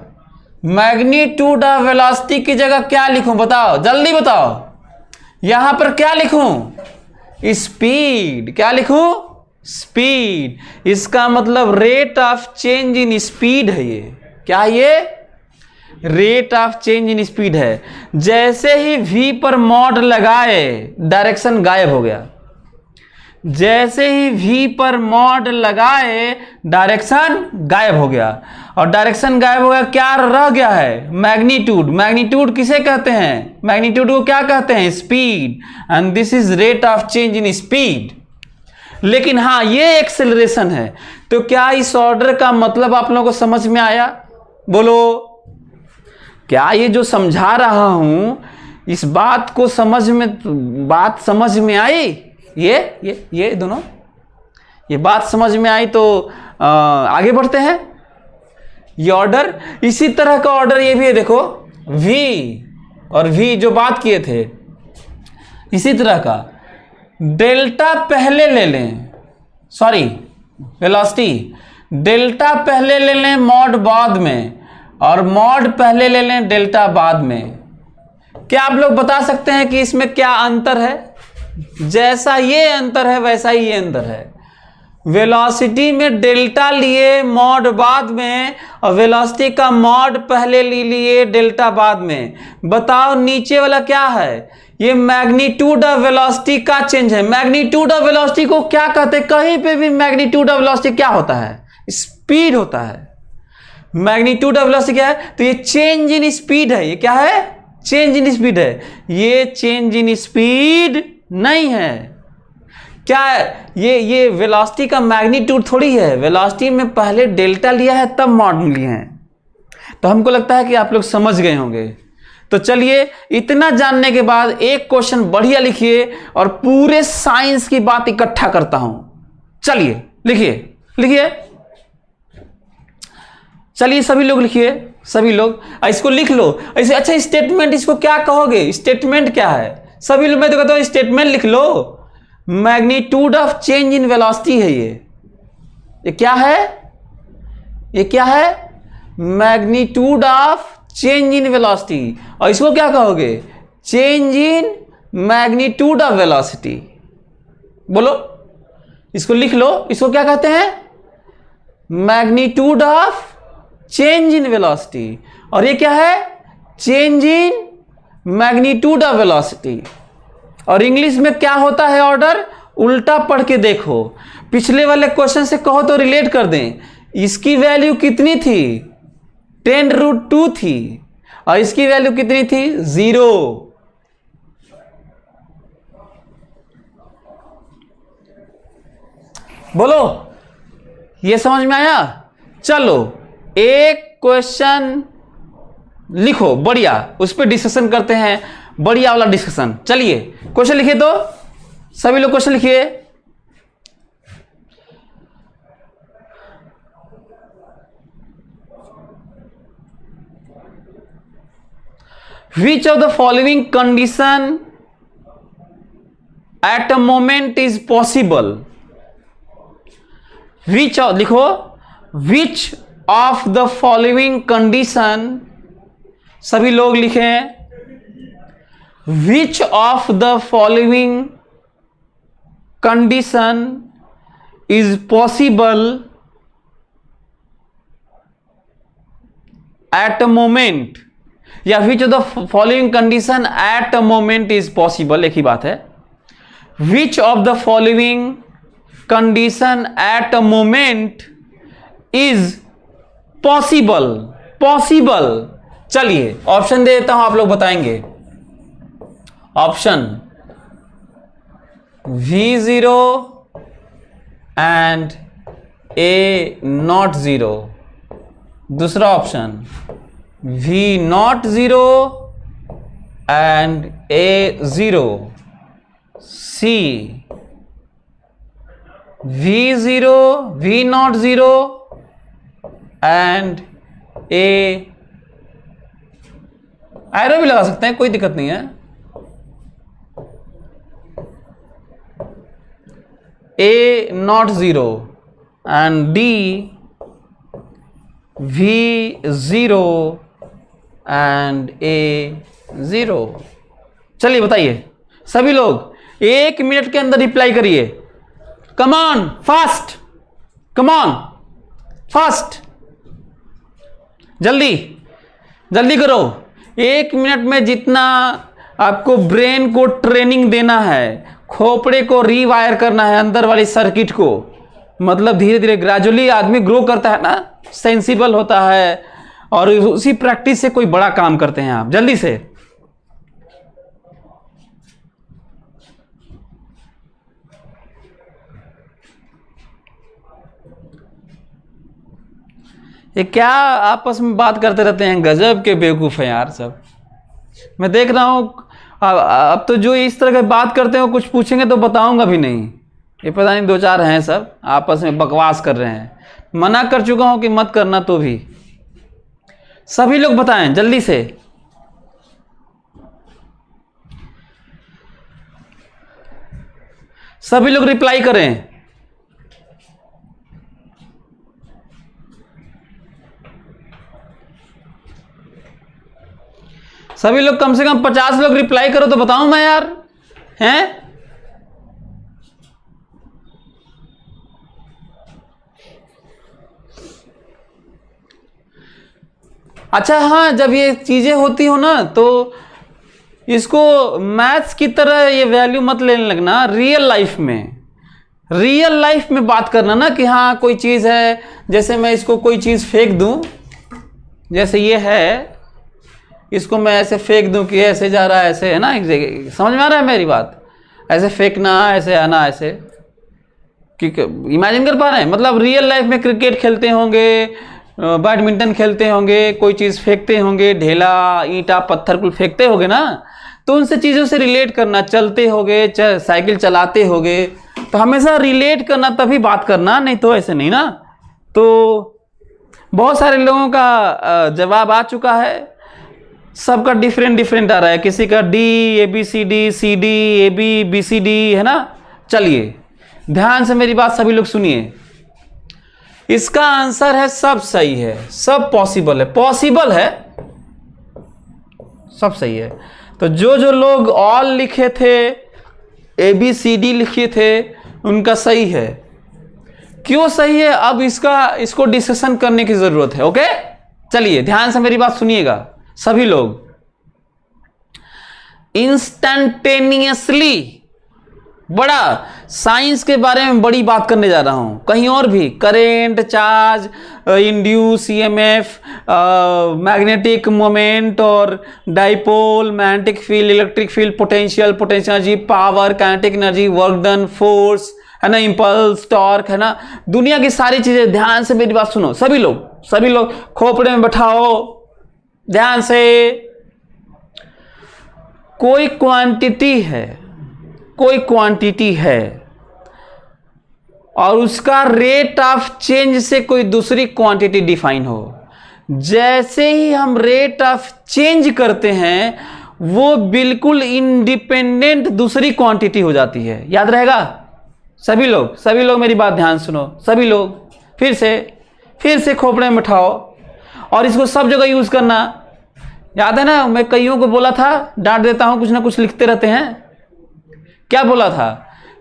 मैग्नीट्यूड ऑफ वेलोसिटी की जगह क्या लिखूं, बताओ जल्दी बताओ। यहां पर क्या लिखूं, स्पीड। क्या लिखूं, स्पीड। इसका मतलब rate of change in speed है ये। क्या है ये, rate of change in speed है। जैसे ही v पर मॉड लगाए डायरेक्शन गायब हो गया, जैसे ही v पर मॉड लगाए डायरेक्शन गायब हो गया, और डायरेक्शन गायब हो गया, क्या रह गया है, मैग्नीट्यूड। मैग्नीट्यूड किसे कहते हैं, मैग्नीट्यूड को क्या कहते हैं, speed, and this is rate of change in speed. लेकिन हाँ, ये एक्सेलरेशन है। तो क्या इस ऑर्डर का मतलब आप लोगों को समझ में आया, बोलो। क्या ये जो समझा रहा हूं, इस बात को बात समझ में आई, ये दोनों, ये बात समझ में आई। तो आगे बढ़ते हैं। ये ऑर्डर, इसी तरह का ऑर्डर ये भी है, देखो v और v जो बात किए थे, इसी तरह का। डेल्टा पहले ले लें, सॉरी वेलोसिटी, डेल्टा पहले ले लें मॉड बाद में, और मॉड पहले ले लें डेल्टा बाद में। क्या आप लोग बता सकते हैं कि इसमें क्या अंतर है? जैसा ये अंतर है वैसा ही ये अंतर है। वेलोसिटी में डेल्टा लिए मॉड बाद में, और वेलोसिटी का मॉड पहले लिए डेल्टा बाद में। बताओ नीचे वाला क्या है, ये मैग्नीट्यूड ऑफ वेलोसिटी का चेंज है। मैग्नीट्यूड ऑफ वेलोसिटी को क्या कहते हैं, कहीं पे भी मैग्नीट्यूड ऑफ वेलोसिटी क्या होता है, स्पीड होता है। मैग्नीट्यूड ऑफ वेलोसिटी क्या है, तो ये चेंज इन स्पीड है। ये क्या है, चेंज इन स्पीड है। ये चेंज इन स्पीड नहीं है। क्या है ये वेलोसिटी का मैग्नीट्यूड थोड़ी है। वेलोसिटी में पहले डेल्टा लिया है तब मॉड लिए हैं। तो हमको लगता है कि आप लोग समझ गए होंगे। तो चलिए, इतना जानने के बाद एक क्वेश्चन बढ़िया लिखिए, और पूरे साइंस की बात इकट्ठा करता हूं। चलिए लिखिए, चलिए सभी लोग लिखिए, सभी लोग इसको लिख लो ऐसे। अच्छा, स्टेटमेंट इसको क्या कहोगे, स्टेटमेंट क्या है? सभी लोग, मैं तो कहता हूं स्टेटमेंट लिख लो। Magnitude of change in velocity है ये क्या है, ये क्या है, magnitude of change in velocity. और इसको क्या कहोगे, change in magnitude of velocity. बोलो, इसको लिख लो। इसको क्या कहते हैं, magnitude of change in velocity. और ये क्या है, change in magnitude of velocity. और इंग्लिश में क्या होता है ऑर्डर, उल्टा पढ़ के देखो। पिछले वाले क्वेश्चन से कहो तो रिलेट कर दें। इसकी वैल्यू कितनी थी, 10√2 थी, और इसकी वैल्यू कितनी थी, 0। बोलो, ये समझ में आया? चलो एक क्वेश्चन लिखो बढ़िया, उस पर डिस्कशन करते हैं, बढ़िया वाला डिस्कशन। चलिए क्वेश्चन लिखिए, तो सभी लोग क्वेश्चन लिखिए। Which of the following condition at a moment is possible? Which of the following condition सभी लोग लिखें, which of the following condition is possible at a moment, या which of the following condition at a moment is possible, एक ही बात है। Which of the following condition at a moment is possible, possible. चलिए option दे देता हूं, आप लोग बताएंगे। Option V0 and A0। दूसरा option V0 and A0। C V0 V0 and A, arrow भी लगा सकते हैं, कोई दिक्कत नहीं है। A0 and D V0 and A0। चलिए बताइए सभी लोग, 1 मिनट के अंदर रिप्लाई करिए। Come on fast, come on fast, जल्दी जल्दी करो। 1 मिनट में जितना आपको ब्रेन को ट्रेनिंग देना है, खोपड़े को रीवायर करना है, अंदर वाली सर्किट को, मतलब धीरे धीरे ग्रेजुअली आदमी ग्रो करता है ना, सेंसिबल होता है, और उसी प्रैक्टिस से कोई बड़ा काम करते हैं आप। जल्दी से ये क्या आपस में बात करते रहते हैं, गजब के बेवकूफ हैं यार सब। मैं देख रहा हूं अब तो जो इस तरह की बात करते हैं, कुछ पूछेंगे तो बताऊंगा भी नहीं। ये पता नहीं 2-4 हैं सब आपस में बकवास कर रहे हैं। मना कर चुका हूं कि मत करना, तो भी सभी लोग बताएं जल्दी से। सभी लोग रिप्लाई करें। सभी लोग कम से कम 50 लोग रिप्लाई करो तो बताऊं मैं यार, हैं? अच्छा हाँ, जब ये चीजें होती हो ना तो इसको मैथ्स की तरह ये वैल्यू मत लेने लगना। रियल लाइफ में, रियल लाइफ में बात करना ना कि हाँ कोई चीज है, जैसे मैं इसको कोई चीज फेंक दूं, जैसे ये है, इसको मैं ऐसे फेंक दूं कि ऐसे जा रहा है, ऐसे है ना, एक जगह समझ में आ रहा है मेरी बात? ऐसे फेंकना, ऐसे आना, ऐसे इमेजिन कर पा रहे हैं? मतलब रियल लाइफ में क्रिकेट खेलते होंगे, बैडमिंटन खेलते होंगे, कोई चीज़ फेंकते होंगे, ढेला ईंटा पत्थर कुल फेंकते होंगे ना, तो उनसे चीज़ों से रिलेट करना। चलते होगे, साइकिल चलाते होगे, तो हमेशा रिलेट करना, तभी बात करना, नहीं तो ऐसे नहीं ना। तो बहुत सारे लोगों का जवाब आ चुका है, सबका डिफरेंट आ रहा है। किसी का D ABCD CD AB BCD है ना। चलिए ध्यान से मेरी बात सभी लोग सुनिए। इसका आंसर है सब सही है, सब पॉसिबल है, पॉसिबल है, सब सही है। तो जो जो लोग ऑल लिखे थे, ABCD लिखे थे, उनका सही है। क्यों सही है, अब इसको डिस्कशन करने की जरूरत है। ओके, चलिए ध्यान से मेरी बात सुनिएगा सभी लोग। इंस्टैंटेनियसली, बड़ा साइंस के बारे में बड़ी बात करने जा रहा हूं, कहीं और भी। Current, charge, induce EMF, magnetic moment और dipole, magnetic field, electric field, potential energy, power, kinetic energy, work done, force है ना, इंपल्स, टॉर्क है ना, दुनिया की सारी चीजें। ध्यान से मेरी बात सुनो सभी लोग खोपड़े में बैठाओ ध्यान से। कोई क्वांटिटी है और उसका रेट ऑफ चेंज से कोई दूसरी क्वांटिटी डिफाइन हो। जैसे ही हम रेट ऑफ चेंज करते हैं, वो बिल्कुल इंडिपेंडेंट दूसरी क्वांटिटी हो जाती है। याद रहेगा? सभी लोग मेरी बात ध्यान सुनो। सभी लोग फिर से खोपड़े में बैठाओ और इसको सब जगह यूज करना। याद है ना, मैं कईयों को बोला था, डांट देता हूं, कुछ ना कुछ लिखते रहते हैं। क्या बोला था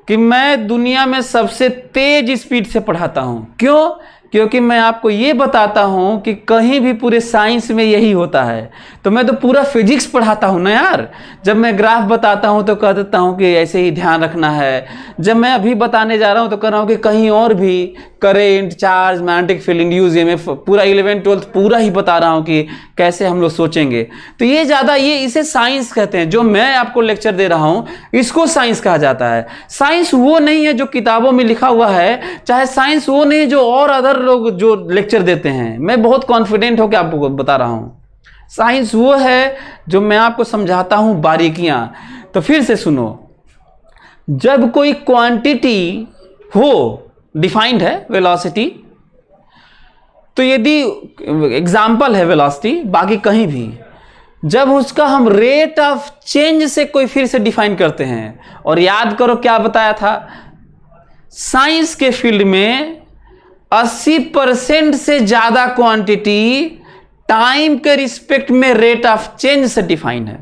कि मैं दुनिया में सबसे तेज स्पीड से पढ़ाता हूं। क्यों? क्योंकि मैं आपको ये बताता हूं कि कहीं भी पूरे साइंस में यही होता है। तो मैं तो पूरा फिजिक्स पढ़ाता हूं ना यार। जब मैं ग्राफ बताता हूं तो कह देता हूं कि ऐसे ही ध्यान रखना है। जब मैं अभी बताने जा रहा हूं तो कह रहा हूं कि कहीं और भी current, charge, magnetic field, induce EMF, पूरा 11th 12th पूरा ही बता रहा हूं कि कैसे हम लोग सोचेंगे। तो ये ज़्यादा, ये इसे साइंस कहते हैं। जो मैं आपको लेक्चर दे रहा हूं इसको साइंस कहा जाता है। साइंस वो नहीं है जो किताबों में लिखा हुआ है, चाहे साइंस वो नहीं जो और अदर लोग जो लेक्चर देते हैं। मैं बहुत कॉन्फिडेंट होकर आपको बता रहा हूं, साइंस वो है जो मैं आपको समझाता हूं बारीकियां। तो फिर से सुनो, जब कोई क्वांटिटी हो, डिफाइंड है वेलोसिटी, तो यदि एग्जाम्पल है वेलोसिटी, बाकी कहीं भी जब उसका हम रेट ऑफ चेंज से कोई फिर से डिफाइन करते हैं, और याद करो क्या बताया था, साइंस के फील्ड में 80% से ज्यादा क्वांटिटी टाइम के रिस्पेक्ट में रेट ऑफ चेंज से डिफाइन है।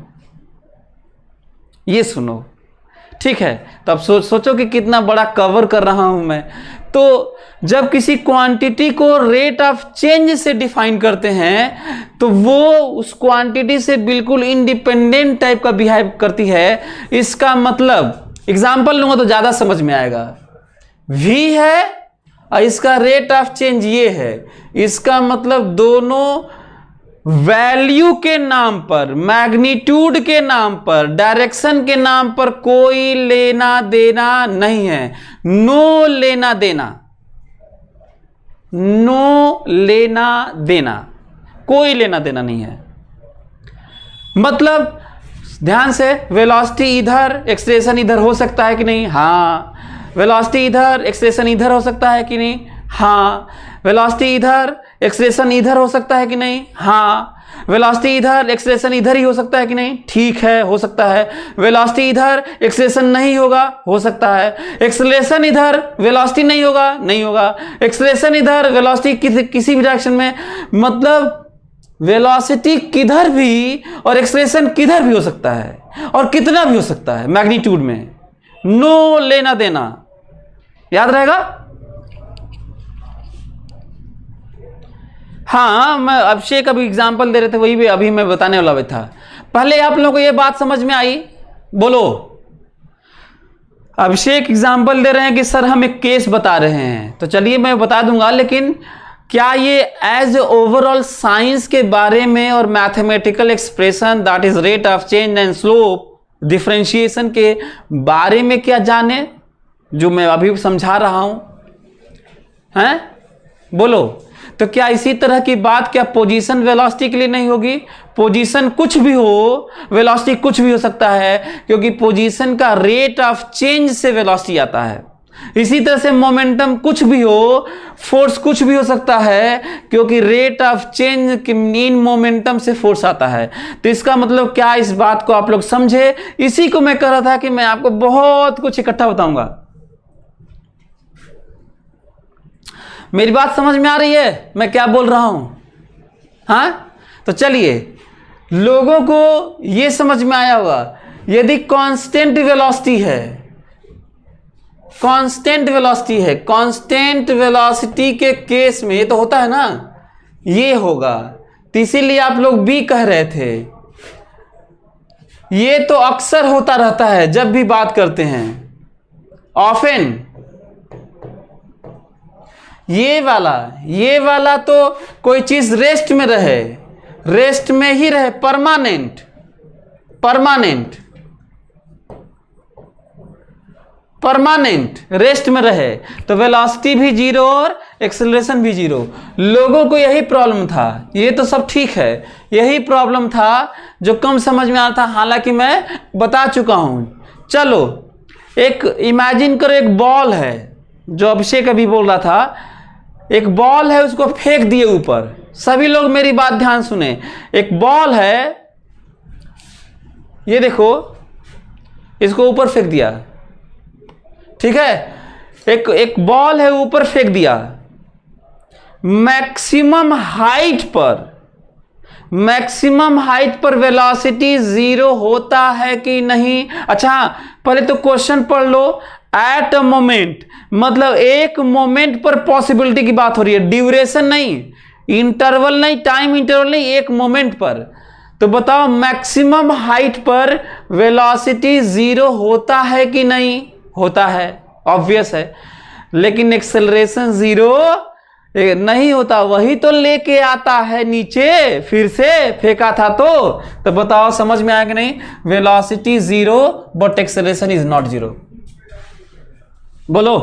ये सुनो, ठीक है? तो अब सोचो कि कितना बड़ा कवर कर रहा हूं मैं। तो जब किसी क्वांटिटी को रेट ऑफ चेंज से डिफाइन करते हैं तो वो उस क्वांटिटी से बिल्कुल इंडिपेंडेंट टाइप का बिहेव करती है। इसका मतलब एग्जांपल लूंगा तो ज्यादा समझ में आएगा। v है और इसका रेट ऑफ चेंज ये है। इसका मतलब दोनों वैल्यू के नाम पर, मैग्नीट्यूड के नाम पर, डायरेक्शन के नाम पर कोई लेना देना नहीं है। नो लेना देना, नो लेना देना, कोई लेना देना नहीं है। मतलब ध्यान से, वेलोसिटी इधर, एक्सेलरेशन इधर हो सकता है कि नहीं? हाँ। वेलोसिटी इधर, एक्सेलरेशन इधर हो सकता है कि नहीं? हाँ। वेलोसिटी इधर, एक्सेलरेशन इधर हो सकता है कि नहीं? हाँ। वेलोसिटी इधर, एक्सेलरेशन इधर ही हो सकता है कि नहीं? ठीक है, हो सकता है। वेलोसिटी इधर, एक्सेलरेशन नहीं होगा, हो सकता है। एक्सेलरेशन इधर, वेलोसिटी नहीं होगा, नहीं होगा। एक्सेलरेशन इधर, वेलोसिटी किसी भी डायरेक्शन में, मतलब वेलोसिटी किधर भी और एक्सेलरेशन किधर भी हो सकता है, और कितना भी हो सकता है मैग्नीट्यूड में। नो लेना देना, याद रहेगा? हाँ, मैं अभिषेक अभी एग्जाम्पल दे रहे थे, वही भी अभी मैं बताने वाला भी था। पहले आप लोगों को ये बात समझ में आई? बोलो। अभिषेक एग्जाम्पल दे रहे हैं कि सर हम एक केस बता रहे हैं, तो चलिए मैं बता दूंगा, लेकिन क्या ये एज ओवरऑल साइंस के बारे में और mathematical expression that is rate of change and slope differentiation के बारे में क्या जाने, जो मैं अभी समझा रहा हूं? हैं? बोलो। तो क्या इसी तरह की बात क्या पोजीशन वेलोसिटी के लिए नहीं होगी? पोजीशन कुछ भी हो, वेलोसिटी कुछ भी हो सकता है, क्योंकि पोजीशन का रेट ऑफ चेंज से वेलोसिटी आता है। इसी तरह से मोमेंटम कुछ भी हो, फोर्स कुछ भी हो सकता है, क्योंकि rate of change in momentum से फोर्स आता है। तो इसका मतलब क्या, इस बात को आप लोग समझे? इसी को मैं कह रहा था कि मैं आपको बहुत कुछ इकट्ठा बताऊंगा। मेरी बात समझ में आ रही है मैं क्या बोल रहा हूं? हाँ, तो चलिए, लोगों को यह समझ में आया होगा, यदि कांस्टेंट वेलोसिटी है, कांस्टेंट वेलोसिटी है, कांस्टेंट वेलोसिटी के केस में ये तो होता है ना, ये होगा। तो इसीलिए आप लोग भी कह रहे थे, ये तो अक्सर होता रहता है जब भी बात करते हैं, ऑफन। ये वाला तो कोई चीज रेस्ट में रहे, रेस्ट में ही रहे, परमानेंट, रेस्ट में रहे, तो वेलोसिटी भी जीरो और एक्सेलरेशन भी जीरो। लोगों को यही प्रॉब्लम था। ये तो सब ठीक है, यही प्रॉब्लम था जो कम समझ में आता था, हालांकि मैं बता चुका हूं। चलो, एक इमेजिन करो, एक बॉल है, जो अभिषेक अभी बोल रहा था, एक बॉल है, उसको फेंक दिए ऊपर। सभी लोग मेरी बात ध्यान सुने। एक बॉल है, ये देखो, इसको ऊपर फेंक दिया, ठीक है? एक बॉल है, ऊपर फेंक दिया। मैक्सिमम हाइट पर मैक्सिमम हाइट पर वेलोसिटी जीरो होता है कि नहीं। अच्छा पहले तो क्वेश्चन पढ़ लो। एट अ मोमेंट मतलब एक मोमेंट पर पॉसिबिलिटी की बात हो रही है, ड्यूरेशन नहीं, इंटरवल नहीं, टाइम इंटरवल नहीं, एक मोमेंट पर। तो बताओ मैक्सिमम हाइट पर वेलोसिटी जीरो होता है कि नहीं? होता है, ऑब्वियस है। लेकिन एक्सेलरेशन जीरो नहीं होता, वही तो लेके आता है नीचे, फिर से फेंका था तो बताओ समझ में आया कि नहीं? Velocity zero but acceleration is not zero. बोलो।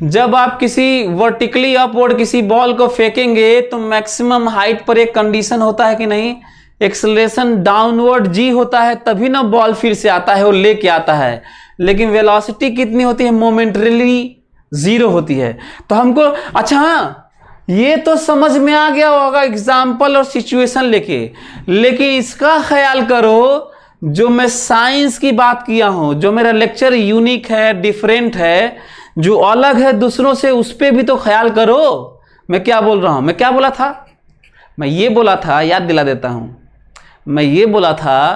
जब आप किसी वर्टिकली अपवर्ड किसी बॉल को फेंकेंगे तो मैक्सिमम हाइट पर एक कंडीशन होता है कि नहीं? एक्सेलरेशन डाउनवर्ड जी होता है, तभी ना बॉल फिर से आता है और लेके आता है। लेकिन वेलोसिटी कितनी होती है? मोमेंटरीली जीरो होती है। तो हमको अच्छा हाँ, ये तो समझ में आ गया होगा एग्जाम्पल और सिचुएशन लेके, लेकिन इसका ख्याल करो जो मैं साइंस की बात किया हूं, जो मेरा लेक्चर यूनिक है, डिफरेंट है, जो अलग है दूसरों से, उस पर भी तो ख्याल करो। मैं क्या बोल रहा हूं? मैं क्या बोला था? मैं ये बोला था, याद दिला देता हूं, मैं ये बोला था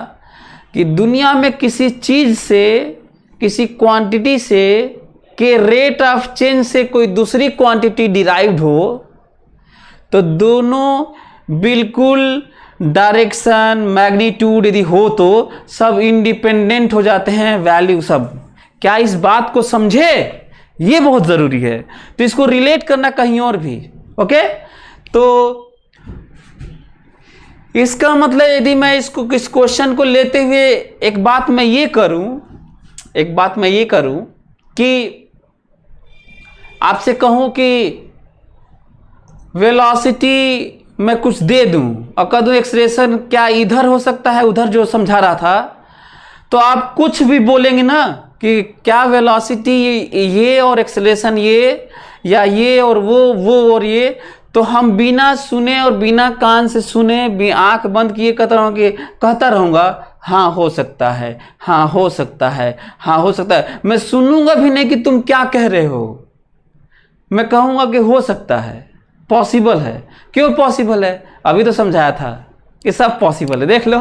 कि दुनिया में किसी चीज से, किसी क्वांटिटी से के रेट ऑफ चेंज से कोई दूसरी क्वांटिटी डिराइव्ड हो तो दोनों बिल्कुल डायरेक्शन मैग्नीट्यूड यदि हो तो सब इंडिपेंडेंट हो जाते हैं, वैल्यू सब। क्या इस बात को समझे? ये बहुत जरूरी है। तो इसको रिलेट करना कहीं और भी। ओके, तो इसका मतलब यदि मैं इसको इस क्वेश्चन को लेते हुए एक बात मैं ये करूं कि आपसे कहूं कि वेलोसिटी मैं कुछ दे दूं और कह दूं एक्सेलरेशन क्या इधर हो सकता है, उधर जो समझा रहा था, तो आप कुछ भी बोलेंगे ना कि क्या वेलोसिटी ये और एक्सेलरेशन ये, या ये और वो और ये, तो हम बिना सुने और बिना कान से सुने आंख बंद किए कहता रहूंगा हाँ हो सकता है, हाँ हो सकता है, हाँ हो सकता है। मैं सुनूंगा भी नहीं कि तुम क्या कह रहे हो, मैं कहूंगा कि हो सकता है, पॉसिबल है। क्यों पॉसिबल है? अभी तो समझाया था कि सब पॉसिबल है। देख लो,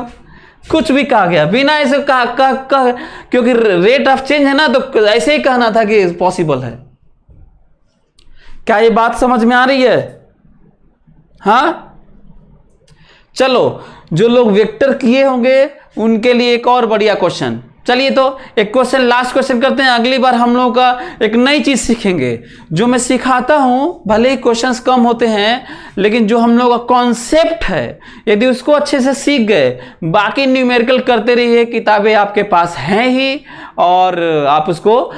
कुछ भी कहा गया बिना ऐसे कहा क्योंकि रेट ऑफ चेंज है ना, तो ऐसे ही कहना था कि पॉसिबल है। क्या ये बात समझ में आ रही है? हाँ चलो, जो लोग वेक्टर किए होंगे उनके लिए एक और बढ़िया क्वेश्चन। चलिए तो एक क्वेश्चन, लास्ट क्वेश्चन करते हैं। अगली बार हम लोगों का एक नई चीज सीखेंगे। जो मैं सिखाता हूं भले ही क्वेश्चंस कम होते हैं, लेकिन जो हम लोग का कॉन्सेप्ट है यदि उसको अच्छे से सीख गए, बाकी न्यूमेरिकल करते रहिए, किताबें आपके पास हैं ही, और आप उसको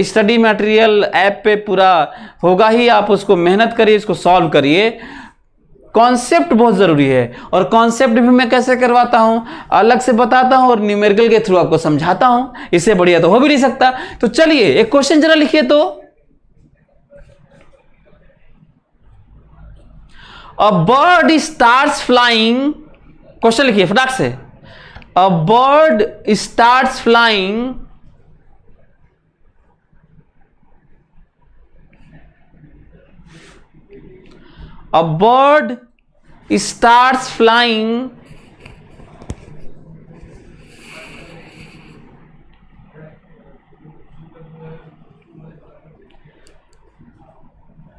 स्टडी मटेरियल ऐप पे पूरा होगा ही, आप उसको मेहनत करिए, इसको सॉल्व करिए। कॉन्सेप्ट बहुत जरूरी है, और कॉन्सेप्ट भी मैं कैसे करवाता हूं, अलग से बताता हूं और न्यूमेरिकल के थ्रू आपको समझाता हूं। इससे बढ़िया तो हो भी नहीं सकता। तो चलिए एक क्वेश्चन जरा लिखिए तो। A bird starts flying, question लिखिए फटाक से। A bird starts flying A bird starts flying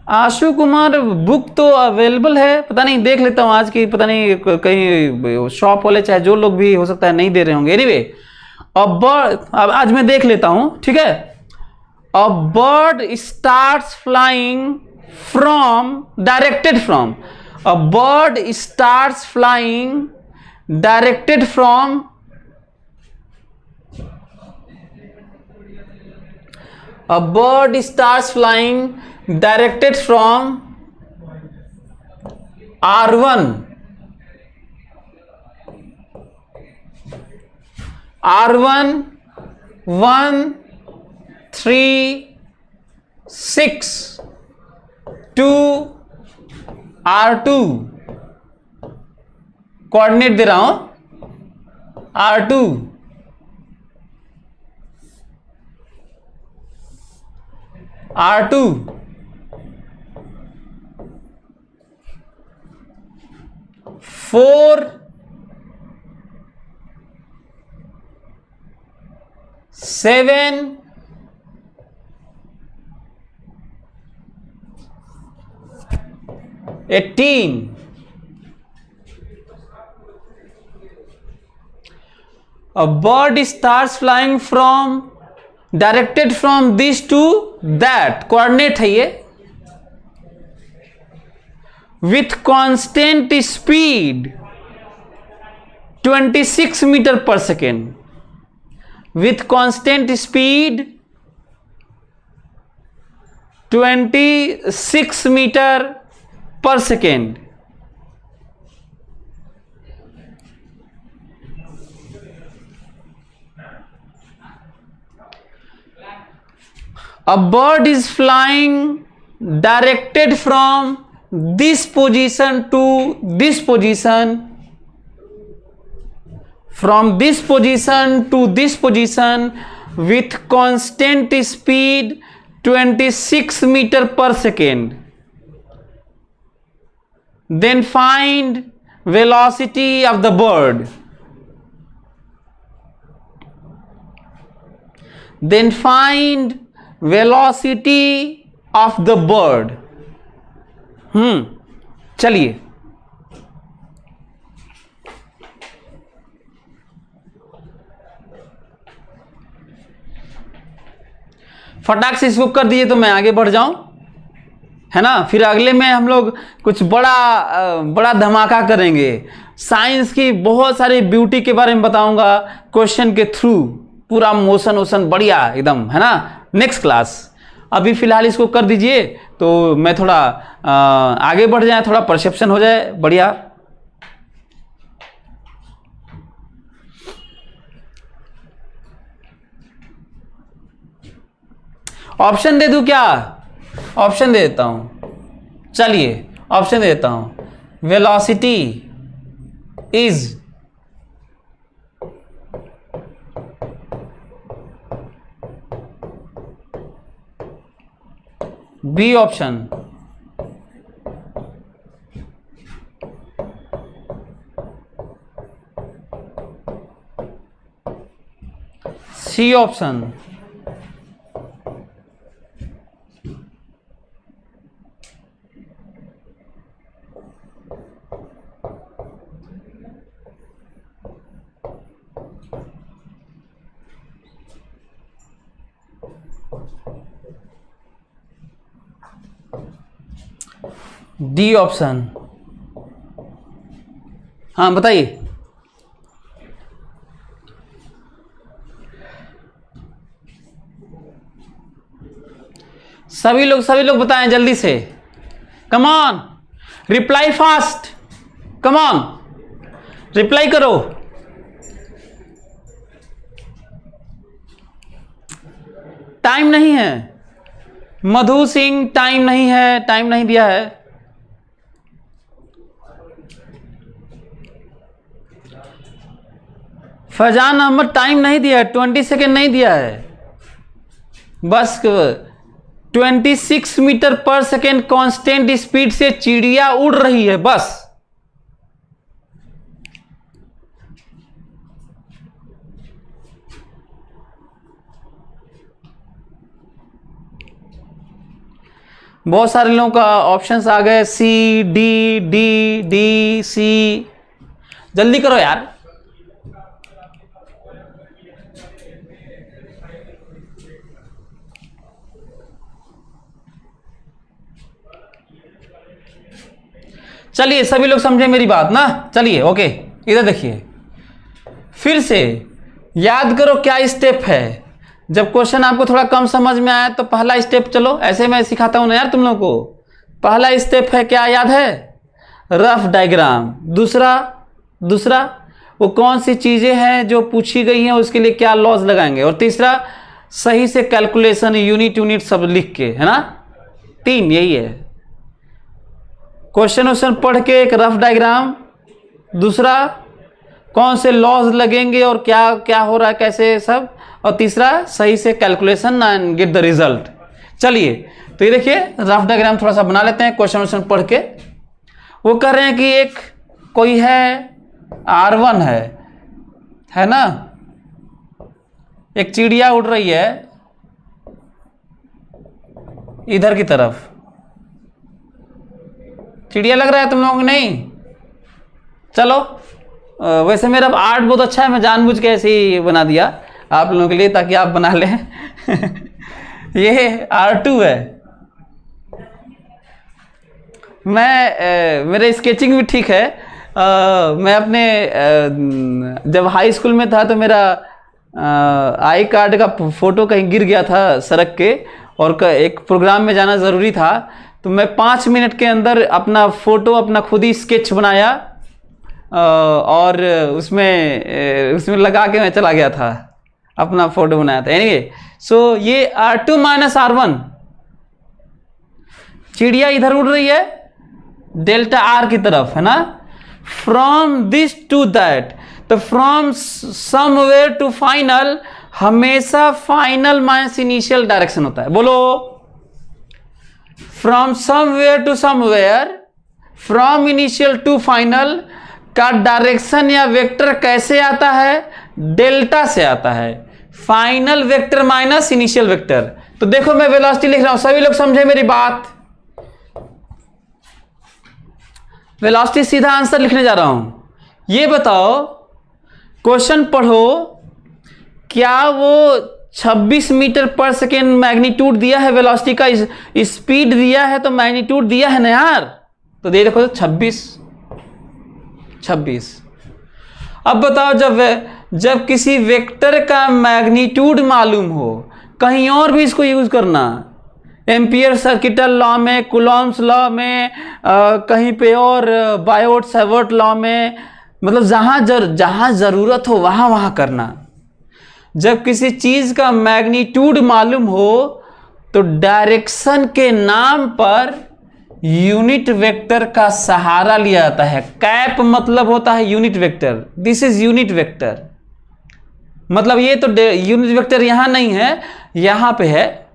Ashu Kumar, book तो अवेलेबल है, पता नहीं देख लेता हूं आज की, पता नहीं कहीं शॉप वाले चाहे जो लोग भी हो सकता है नहीं दे रहे होंगे। एनीवे, अब आज मैं देख लेता हूं, ठीक है। A bird starts flying from, directed from, a bird starts flying directed from a bird starts flying directed from R1 1 3 6 2 R2, coordinate दे रहा हूं, R2 R2 4 7 18 a bird starts flying from directed from this to that coordinate है ये with constant speed 26 meter per second with constant speed 26 meter per second. A bird is flying directed from this position to this position, from this position to this position with constant speed 26 meter per second. Then find velocity of the bird. Then find velocity of the bird. चलिए फटाक से इसको कर दिए तो मैं आगे बढ़ जाऊं, है ना। फिर अगले में हम लोग कुछ बड़ा धमाका करेंगे। साइंस की बहुत सारी ब्यूटी के बारे में बताऊंगा क्वेश्चन के थ्रू, पूरा मोशन वोशन बढ़िया एकदम, है ना। Next class. अभी फिलहाल इसको कर दीजिए तो मैं थोड़ा आगे बढ़ जाए, थोड़ा परसेप्शन हो जाए बढ़िया। ऑप्शन दे दूं क्या? ऑप्शन दे देता हूं, चलिए ऑप्शन दे देता हूं। Velocity is B option, C option, D option. हाँ बताइए। सभी लोग बताएं जल्दी से। Come on, reply fast, come on reply करो। टाइम नहीं है मधु सिंह, टाइम नहीं है, टाइम नहीं दिया है। फैजान अहमद टाइम नहीं दिया है, 20 सेकेंड नहीं दिया है, बस 26 metre per second constant speed से चिड़िया उड़ रही है बस। बहुत सारे लोगों का ऑप्शंस आ गए, C D D D C. जल्दी करो यार। चलिए सभी लोग समझे मेरी बात ना। चलिए ओके, इधर देखिए, फिर से याद करो क्या स्टेप है। जब क्वेश्चन आपको थोड़ा कम समझ में आया तो पहला स्टेप, चलो ऐसे मैं सिखाता हूं ना यार तुम लोगों को। पहला स्टेप है क्या, याद है? Rough diagram. दूसरा वो कौन सी चीजें हैं जो पूछी गई हैं उसके लिए क्या लॉज लगाएंगे, और तीसरा सही से कैलकुलेशन यूनिट सब लिख के, है ना। 3 यही है। क्वेश्चन पढ़ के एक रफ डायग्राम, दूसरा कौन से लॉज लगेंगे और क्या क्या हो रहा है कैसे सब, और तीसरा सही से calculation and get the result. चलिए तो ये देखिए रफ डायग्राम थोड़ा सा बना लेते हैं क्वेश्चन पढ़ के। वो कह रहे हैं कि एक कोई है, R1 है ना। एक चिड़िया उड़ रही है इधर की तरफ, चिड़िया लग रहा है तुम लोगों को? नहीं, चलो वैसे मेरा आर्ट बहुत अच्छा है, मैं जानबूझ के ऐसे ही बना दिया आप लोगों के लिए ताकि आप बना लें। ये R2 है। मेरे स्केचिंग भी ठीक है। मैं अपने जब हाई स्कूल में था तो मेरा आई कार्ड का फोटो कहीं गिर गया था सड़क के, और एक प्रोग्राम में जाना ज़रूरी था, तो मैं 5 मिनट के अंदर अपना फ़ोटो अपना खुद ही स्केच बनाया और उसमें लगा के मैं चला गया था, अपना फ़ोटो बनाया था। एनीवे, सो ये R2 माइनस R1, चिड़िया इधर उड़ रही है डेल्टा R की तरफ, है ना। फ्रॉम दिस टू दैट, तो फ्रॉम समवेयर टू फाइनल हमेशा फाइनल माइनस इनिशियल डायरेक्शन होता है। बोलो, from somewhere to somewhere, from initial to final का डायरेक्शन या वेक्टर कैसे आता है? डेल्टा से आता है, final vector minus initial vector. तो देखो मैं वेलोसिटी लिख रहा हूं, सभी लोग समझे मेरी बात। वेलोसिटी सीधा आंसर लिखने जा रहा हूं। ये बताओ, क्वेश्चन पढ़ो, क्या वो 26 मीटर पर सेकेंड मैग्नीट्यूड दिया है वेलोसिटी का, स्पीड दिया है तो मैग्नीट्यूड दिया है ना यार। तो दे देखो 26। अब बताओ, जब किसी वेक्टर का मैग्नीट्यूड मालूम हो, कहीं और भी इसको यूज करना, एम्पियर सर्किटल लॉ में, कूलॉम्स लॉ में, कहीं पे और बायोट सेवर्ट लॉ में, मतलब जहां जरूरत हो वहां करना। जब किसी चीज का मैग्नीट्यूड मालूम हो तो डायरेक्शन के नाम पर यूनिट वेक्टर का सहारा लिया जाता है। कैप मतलब होता है unit vector, this is unit vector. मतलब ये तो यूनिट वेक्टर यहां नहीं है, यहां पे है।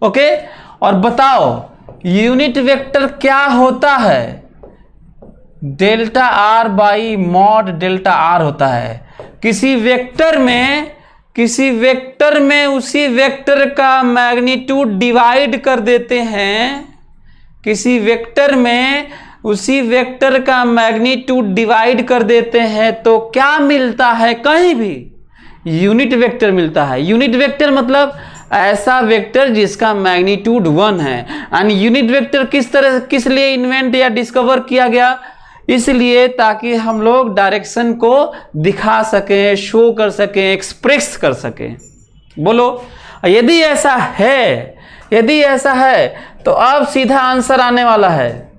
ओके, और बताओ यूनिट वेक्टर क्या होता है? Delta R by mod delta R होता है। किसी वेक्टर में उसी वेक्टर का मैग्नीट्यूड डिवाइड कर देते हैं, किसी वेक्टर में उसी वेक्टर का मैग्नीट्यूड डिवाइड कर देते हैं तो क्या मिलता है? कहीं भी यूनिट वेक्टर मिलता है। यूनिट वेक्टर मतलब ऐसा वेक्टर जिसका मैग्नीट्यूड 1 है। एंड यूनिट वेक्टर किस लिए इन्वेंट या डिस्कवर किया गया? इसलिए ताकि हम लोग डायरेक्शन को दिखा सकें, शो कर सकें, एक्सप्रेस कर सकें। बोलो, यदि ऐसा है तो अब सीधा आंसर आने वाला है।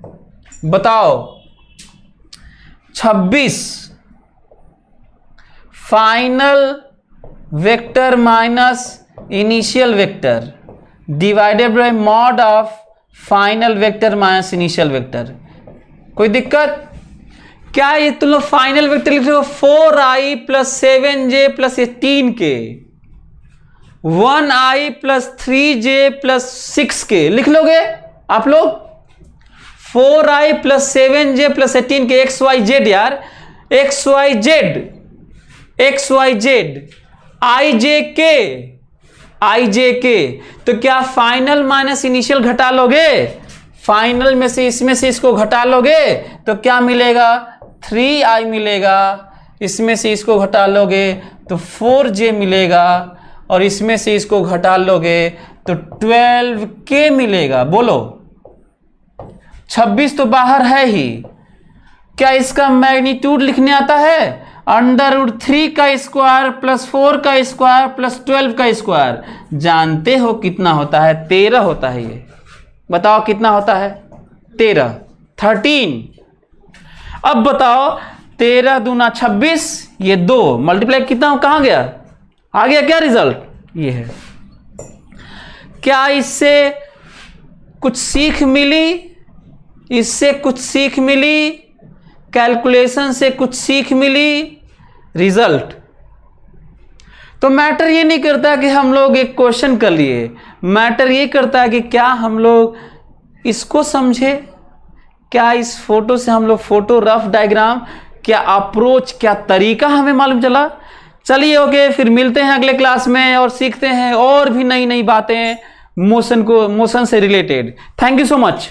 बताओ, 26 final vector minus initial vector divided by mod of final vector minus initial vector. कोई दिक्कत? क्या ये तुम लोग फाइनल वेक्टर लिख रहे हो? 4i plus 7j plus 18k, 1i plus 3j plus 6k लिख लोगे आप लोग? 4i plus 7j plus 18k, XYZ यार, XYZ IJK। तो क्या फाइनल माइनस इनिशियल घटा लोगे? फाइनल में से इसमें से इसको घटा लोगे तो क्या मिलेगा? 3i मिलेगा। इसमें से इसको घटा लोगे तो 4j मिलेगा, और इसमें से इसको घटा लोगे तो 12k मिलेगा। बोलो, 26 तो बाहर है ही। क्या इसका मैग्नीट्यूड लिखने आता है? √3 का स्क्वायर प्लस 4 का स्क्वायर प्लस 12 का स्क्वायर। जानते हो कितना होता है? 13 होता है ये। बताओ कितना होता है? 13। अब बताओ, 13 दूना 26, ये 2 मल्टीप्लाई कितना कहां गया? आ गया क्या रिजल्ट? ये है। क्या इससे कुछ सीख मिली? इससे कुछ सीख मिली? कैलकुलेशन से कुछ सीख मिली? रिजल्ट तो मैटर ये नहीं करता कि हम लोग एक क्वेश्चन कर लिए, मैटर ये करता है कि क्या हम लोग इसको समझे, क्या इस फोटो से हम लोग फोटो रफ डायग्राम क्या अप्रोच क्या तरीका हमें मालूम चला? चलिए ओके, फिर मिलते हैं अगले क्लास में और सीखते हैं और भी नई नई बातें मोशन से related. Thank you so much.